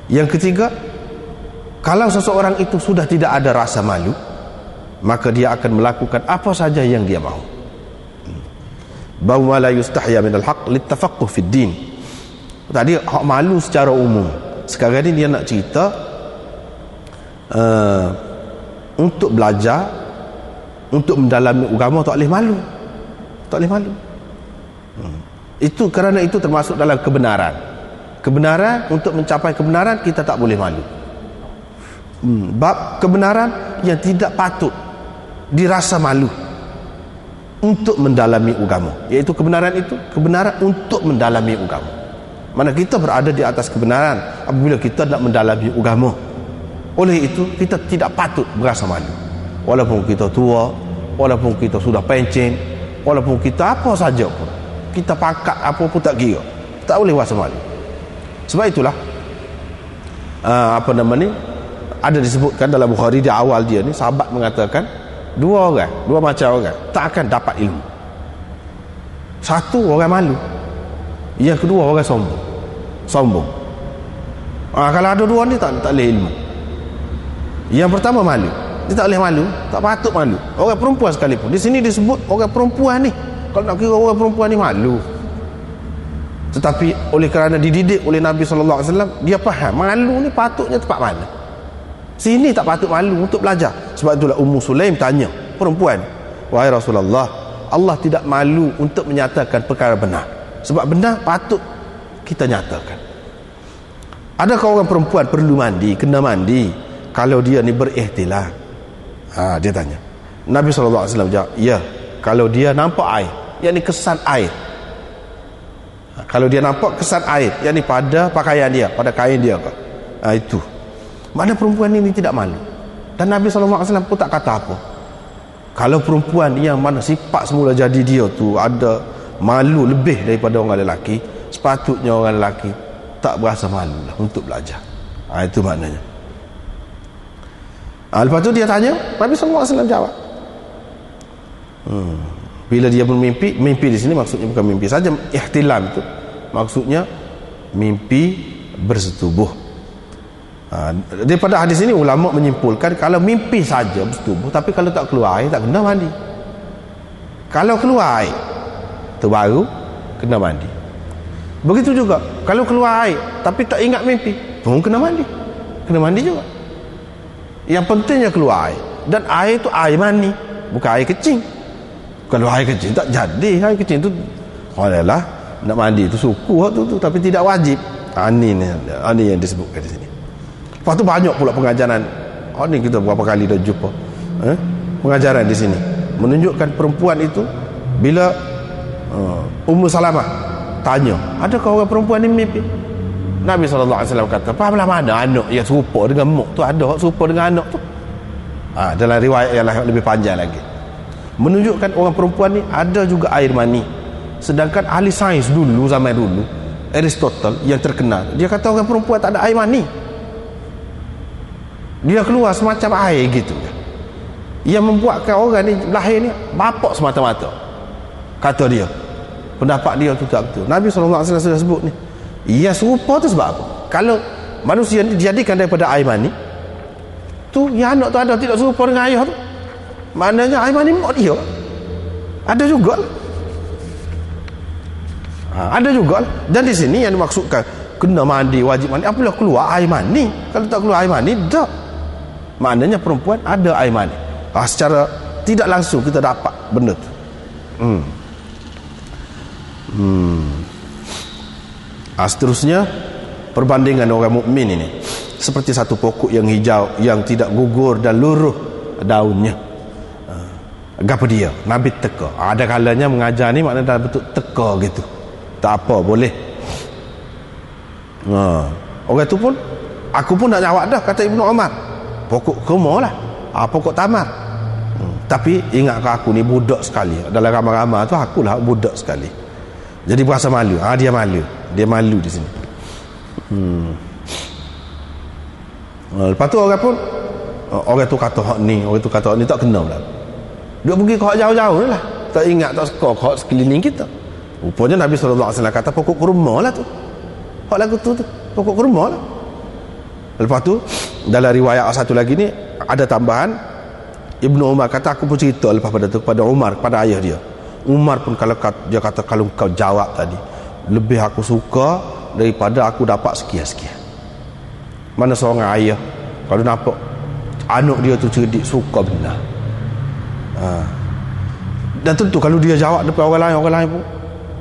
Yang ketiga, kalau seseorang itu sudah tidak ada rasa malu, maka dia akan melakukan apa saja yang dia mahu. Bauma la yustahya minal haqq litafaqquh fid din. Tadi hak malu secara umum. Sekarang ni dia nak cerita untuk belajar, untuk mendalami agama tak boleh malu. Tak boleh malu. Itu kerana itu termasuk dalam kebenaran. Kebenaran, untuk mencapai kebenaran kita tak boleh malu. Bab kebenaran yang tidak patut dirasa malu untuk mendalami agama, iaitu kebenaran itu kebenaran untuk mendalami agama. Mana kita berada di atas kebenaran apabila kita nak mendalami agama. Oleh itu kita tidak patut berasa malu, walaupun kita tua, walaupun kita sudah pencen, walaupun kita apa saja pun, kita pakat apa pun tak kira, tak boleh rasa malu. Sebab itulah ada disebutkan dalam Bukhari di awal dia ni, sahabat mengatakan dua macam orang tak akan dapat ilmu. Satu, orang malu. Yang kedua, orang sombong. Kalau ada dua ni tak boleh ilmu. Yang pertama malu, dia tak boleh malu, tak patut malu. Orang perempuan sekalipun, di sini disebut orang perempuan ni, kalau nak kira orang perempuan ni malu. Tetapi oleh kerana dididik oleh Nabi SAW, dia faham malu ni patutnya tempat mana. Sini tak patut malu untuk belajar. Sebab itulah Ummu Sulaim tanya perempuan, wahai Rasulullah, Allah tidak malu untuk menyatakan perkara benar, sebab benar patut kita nyatakan. Adakah orang perempuan perlu mandi, kena mandi kalau dia ni berihtilam? Dia tanya. Nabi SAW jawab, ya, kalau dia nampak air, yakni kesan air. Kalau dia nampak kesan air, yakni pada pakaian dia, pada kain dia, itu mana perempuan ini tidak malu. Dan Nabi SAW pun tak kata apa. Kalau perempuan yang mana sifat semula jadi dia tu ada malu lebih daripada orang lelaki, sepatutnya orang lelaki tak berasa malu lah untuk belajar. Itu maknanya. Lepas tu dia tanya, Nabi SAW jawab. Bila dia bermimpi, mimpi di sini maksudnya bukan mimpi saja ihtilam itu, maksudnya mimpi bersetubuh. Daripada hadis ini ulama menyimpulkan kalau mimpi saja bersetubuh, tapi kalau tak keluar air tak kena mandi. Kalau keluar air tu baru kena mandi. Begitu juga kalau keluar air tapi tak ingat mimpi pun kena mandi. Kena mandi juga. Yang pentingnya keluar air, dan air tu air mani, bukan air kecing. Kalau air kecing tak jadi. Air kecing tu adalah nak mandi tu suku tu, tapi tidak wajib. Ini yang disebutkan di sini. Lepas tu banyak pula pengajaran. Ni kita berapa kali dah jumpa pengajaran di sini menunjukkan perempuan itu bila Ummu Salamah tanya, adakah orang perempuan ni mimpi? Nabi SAW kata, pahamlah mana anak yang serupa dengan mak tu, ada serupa dengan anak tu. Dalam riwayat yang lebih panjang lagi menunjukkan orang perempuan ni ada juga air mani. Sedangkan ahli sains dulu, zaman dulu, Aristotle yang terkenal, dia kata orang perempuan tak ada air mani, dia keluar semacam air gitu. Yang membuatkan orang ni lahir ni bapak semata-mata, kata dia. Pendapat dia tu tak betul. Nabi SAW sudah sebut ni, yang serupa tu sebab apa? Kalau manusia ni dijadikan daripada air mani tu, yang anak tu ada tidak serupa dengan ayah tu, maknanya air mani mak dia ada juga. Ada juga. Dan di sini yang dimaksudkan kena mandi, wajib mandi, apabila keluar air mani. Kalau tak keluar air mani, tak, maknanya perempuan ada air mani. Secara tidak langsung kita dapat benda tu. Seterusnya, perbandingan orang mukmin ini seperti satu pokok yang hijau yang tidak gugur dan luruh daunnya. Gapa dia? Nabi teka. Ada kalanya mengajar ni maknanya dah betul teka gitu. Tak apa, boleh. Orang tu pun, aku pun nak jawab dah, kata Ibnu Umar, pokok kurma lah, pokok tamar. Tapi ingatkah aku ni budak sekali. Dalam ramai-ramai tu akulah budak sekali. Jadi berasa malu. Dia malu. Dia malu di sini. Lepas tu orang pun, orang tu kata hak ni, orang tu kata hak ni, tak kena pula. Dia pergi ke hak jauh-jauh lah, tak ingat, tak suka ke hak sekeliling kita. Rupanya Nabi SAW kata pokok kurma lah tu. Hak lagu tu pokok kurma lah. Lepas tu dalam riwayat satu lagi ni ada tambahan, Ibnu Umar kata, aku pun cerita lepas pada tu kepada Umar, kepada ayah dia. Umar pun dia kata, kalau kau jawab tadi, lebih aku suka daripada aku dapat sekian-sekian. Mana seorang ayah kalau nampak anak dia tu cerdik, suka benar. Dan tentu kalau dia jawab depan orang lain pun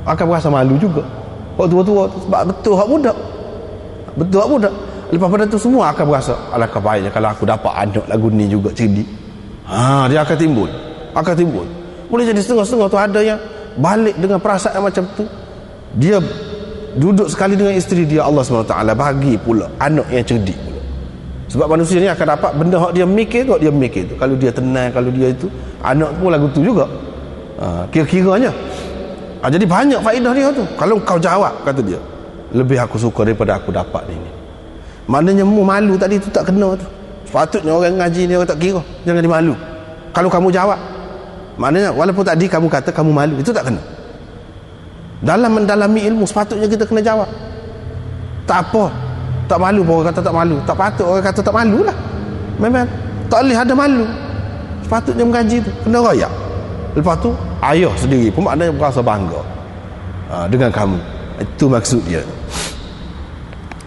akan berasa malu juga. Hak tua-tua tu sebab betul hak budak. Betul hak budak. Lepas pada tu semua akan berasa, alangkah baiknya kalau aku dapat anak lagu ni juga cerdik. Dia akan timbul. Boleh jadi setengah-setengah tu ada yang balik dengan perasaan macam tu. Dia duduk sekali dengan isteri dia, Allah SWT bagi pula anak yang cerdik pula. Sebab manusia ni akan dapat benda hak dia mikir kot, dia mikir tu. Kalau dia tenang, kalau dia itu, anak pun lagu tu juga. Kira-kiranya. Jadi banyak faedah dia tu. Kalau kau jawab, kata dia, lebih aku suka daripada aku dapat ini. Maknanya mu malu tadi tu tak kena tu. Sepatutnya orang ngaji ni orang tak kira, jangan dimalu. Kalau kamu jawab, maknanya walaupun tadi kamu kata kamu malu, itu tak kena. Dalam mendalami ilmu sepatutnya kita kena jawab. Tak apa, tak malu pun orang kata tak malu, tak patut orang kata tak malu lah. Memang tak boleh ada malu. Sepatutnya mengaji tu kena royak. Lepas tu ayah sendiri pun maknanya berasa bangga dengan kamu. Itu maksud dia.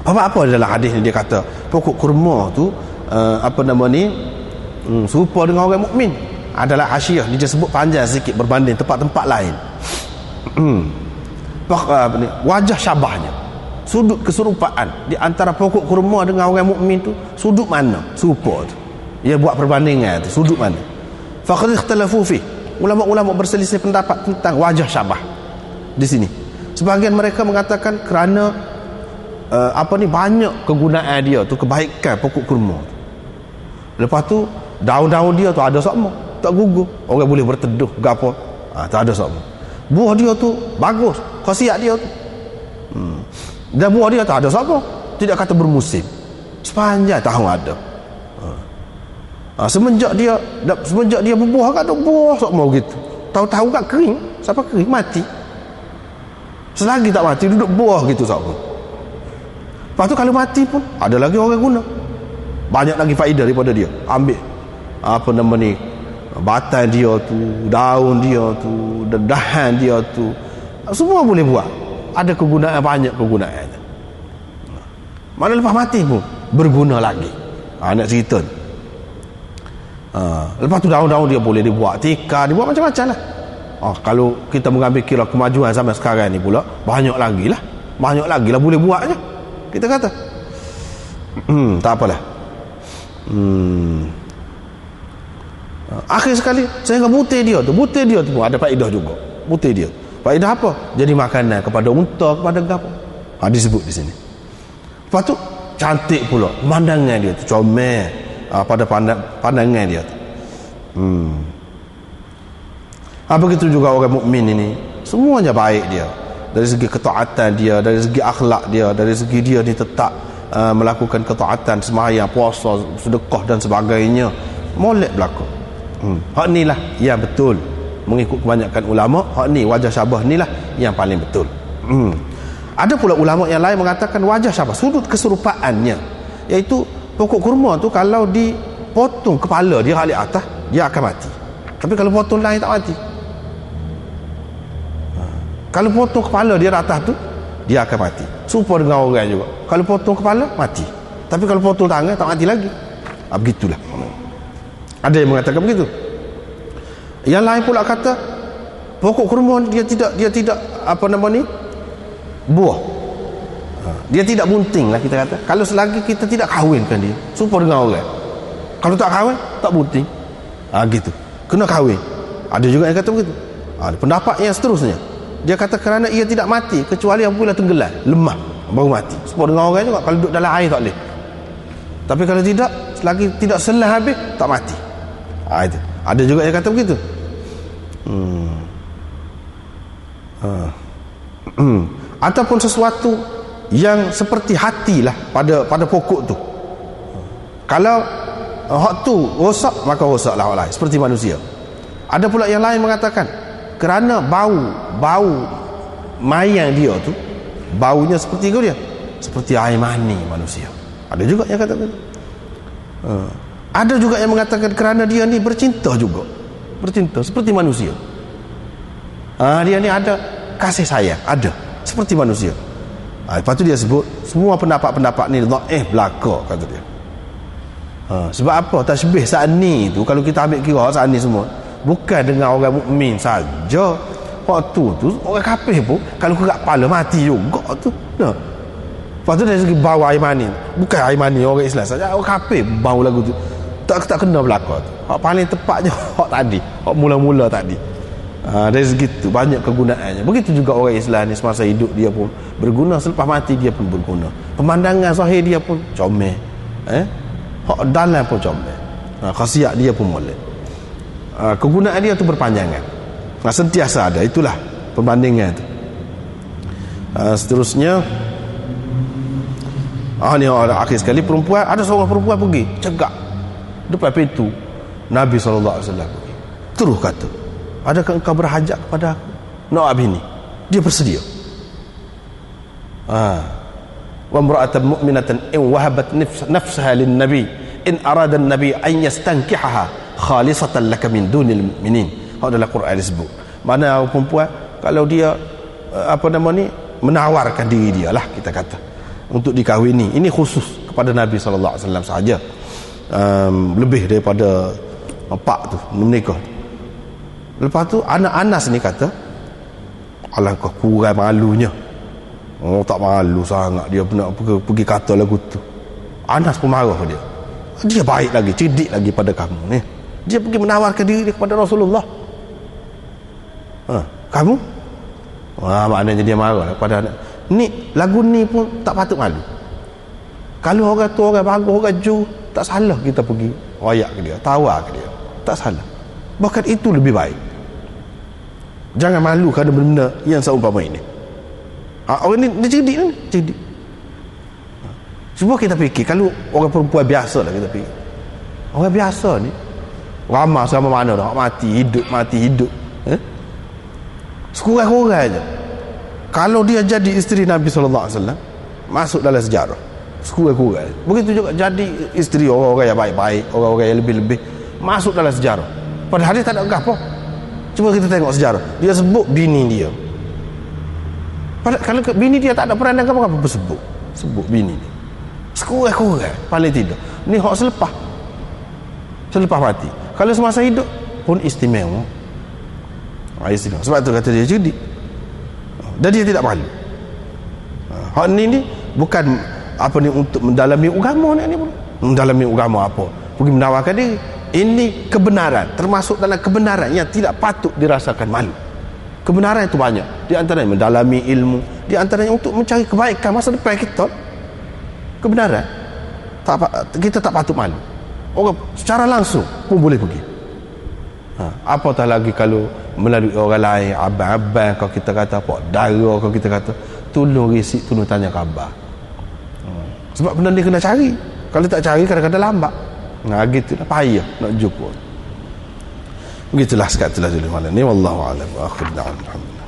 Apa dalam hadis ni dia kata pokok kurma tu serupa dengan orang mukmin. Adalah hasyiah, dia sebut panjang sikit berbanding tempat-tempat lain. Wajah syabahnya, sudut keserupaan di antara pokok kurma dengan orang mukmin tu, sudut mana serupa tu. Dia buat perbandingan tu, sudut mana. Faqad ikhtalafu fi, ulama-ulama berselisih pendapat tentang wajah syabah di sini. Sebahagian mereka mengatakan kerana banyak kegunaan dia tu, kebaikan pokok kurma tu. Lepas tu daun-daun dia tu ada sama, tak gugur, orang boleh berteduh ke apa, tak ada sama. Buah dia tu bagus, khasiat dia tu. Dan buah dia tak ada sama, tidak kata bermusim, sepanjang tahun ada. Semenjak dia berbuah kan ada buah sama gitu. Tahu-tahu kat kering, siapa kering mati. Selagi tak mati duduk buah gitu sama. Lepas tu kalau mati pun ada lagi orang guna. Banyak lagi faedah daripada dia. Ambil batang dia tu, daun dia tu, dahan dia tu, semua boleh buat. Ada kegunaan, banyak kegunaan. Mana lepas mati pun berguna lagi. Nak cerita ni. Lepas tu daun-daun dia boleh dibuat tikar, dibuat macam-macam lah. Kalau kita mengambil kira kemajuan zaman sekarang ni pula, banyak lagi lah boleh buat je, kita kata. Tak apalah. Akhir sekali saya ingat butir dia tu pun ada faedah juga. Butir dia, faedah apa? Jadi makanan kepada unta, kepada apa? Disebut di sini. Lepas tu cantik pula pemandangan dia tu, comel pada pandangan dia tu. Begitu juga orang mukmin ini, semuanya baik dia, dari segi ketaatan dia, dari segi akhlak dia, dari segi dia ni tetap melakukan ketaatan, sembahyang, puasa, sedekah dan sebagainya, molek berlaku. Hak ni lah yang betul mengikut kebanyakan ulama. Hak ni wajah syabah ni lah yang paling betul. Ada pula ulama yang lain mengatakan wajah syabah, sudut keserupaannya, iaitu pokok kurma tu kalau dipotong kepala dia balik atas, dia akan mati. Tapi kalau potong lain tak mati. Kalau potong kepala dia atas tu, dia akan mati. Serupa dengan orang juga, kalau potong kepala mati, tapi kalau potong tangan tak mati lagi. Begitulah. Ada yang mengatakan begitu. Yang lain pula kata pokok kurma dia tidak apa nama ni, buah. Dia tidak bunting lah kita kata. Kalau selagi kita tidak kahwinkan dia, serupa dengan orang. Kalau tak kahwin, tak bunting. Gitu. Kena kahwin. Ada juga yang kata begitu. Pendapat yang seterusnya, dia kata kerana ia tidak mati kecuali apabila tenggelam, lemah, baru mati. Serupa dengan orang juga, kalau duduk dalam air tak boleh. Tapi kalau tidak, selagi tidak selah habis, tak mati. Itu. Ada juga yang kata begitu. Ataupun sesuatu yang seperti hatilah pada pokok tu. Kalau hak tu rosak, maka rosaklah hak lain, seperti manusia. Ada pula yang lain mengatakan kerana bau mayang dia tu, baunya seperti dia, seperti air mani manusia. Ada juga yang kata begitu. Ada juga yang mengatakan kerana dia ni bercinta juga, bercinta seperti manusia. Dia ni ada kasih sayang, ada seperti manusia. Lepas tu dia sebut semua pendapat-pendapat ni dhaif belaka, kata dia. Sebab apa? Tasbih sa'ni tu, kalau kita ambil kira sa'ni semua, bukan dengan orang mukmin saja. Waktu tu orang kafir pun kalau kerak kepala mati juga tu. Lepas tu dari segi bau air mani, bukan air mani orang Islam saja, orang kafir bau lagu tu tak kena belaka tu. Hak paling tepatnya hak tadi, hak mula-mula tadi. Dari segi tu banyak kegunaannya. Begitu juga orang Islam ni, semasa hidup dia pun berguna, selepas mati dia pun berguna. Pemandangan zahir dia pun comel, hak dalam pun comel, khasiat dia pun molek. Kegunaan dia tu berpanjangan, sentiasa ada. Itulah perbandingan tu. Seterusnya ni akhir sekali, perempuan, ada seorang perempuan pergi cegak depan pintu Nabi SAW. Terus kata, adakah engkau berhajat kepada aku? Nak bini? Dia bersedia. Wa imra'atan mu'minatan in wahabat nafsaha lin nabi in arada an-nabi an yastankihaha khalisatan laka min dunil mu'minin. Adalah Quran disebut. Mana perempuan kalau dia menawarkan diri dia lah, kita kata, untuk dikahwini. Ini khusus kepada Nabi SAW sahaja. Lebih daripada 4 tu menikah. Lepas tu anak Anas ni kata, alangkah kurang malunya. Tak malu sangat dia nak pergi kata lagu tu. Anas pun marah dia. Dia baik lagi, cerdik lagi pada kamu ni. Dia pergi menawarkan diri dia kepada Rasulullah. Kamu? Maknanya dia marah pada anak. Ni lagu ni pun tak patut malu. Kalau orang tu orang bagus, orang ju, tak salah kita pergi royak ke dia, tawar ke dia, tak salah. Bahkan itu lebih baik. Jangan malu kerana benda yang seumpama ini. Orang ni dia cerdik. Cuba kita fikir, kalau orang perempuan biasa lah kita fikir, orang biasa ni ramah sama mana dah, mati hidup, sekurang-kurang aja kalau dia jadi isteri Nabi SAW, masuk dalam sejarah sekurang-kurang. Begitu juga jadi isteri orang-orang yang baik-baik, orang-orang yang lebih-lebih, masuk dalam sejarah. Padahal dia tak ada apa. Cuba kita tengok sejarah, dia sebut bini dia. Padahal kalau bini dia tak ada peranan apa-apa, sebut bini dia. Sekurang-kurang paling tidak ni hak selepas mati. Kalau semasa hidup pun istimewa. Sebab tu kata dia cerdik dan dia tidak malu. Hak ni bukan apa ni, untuk mendalami agama ni pun. Mendalami agama apa? Pergi menawarkan diri. Ini kebenaran, termasuk dalam kebenaran yang tidak patut dirasakan malu. Kebenaran itu banyak. Di antaranya mendalami ilmu, di antaranya untuk mencari kebaikan masa depan kita. Kebenaran. Kita tak patut malu. Orang secara langsung pun boleh pergi. Apatah lagi kalau melalui orang lain, abang-abang kalau kita kata, pak dara kalau kita kata, tolong risik, tolong tanya khabar. Sebab benda ni kena cari. Kalau tak cari kadang-kadang lambat. Gitulah payah nak jumpa. Begitulah sekali dulu malam ni, wallahu a'lam wa akhir da'wan alhamdulillah.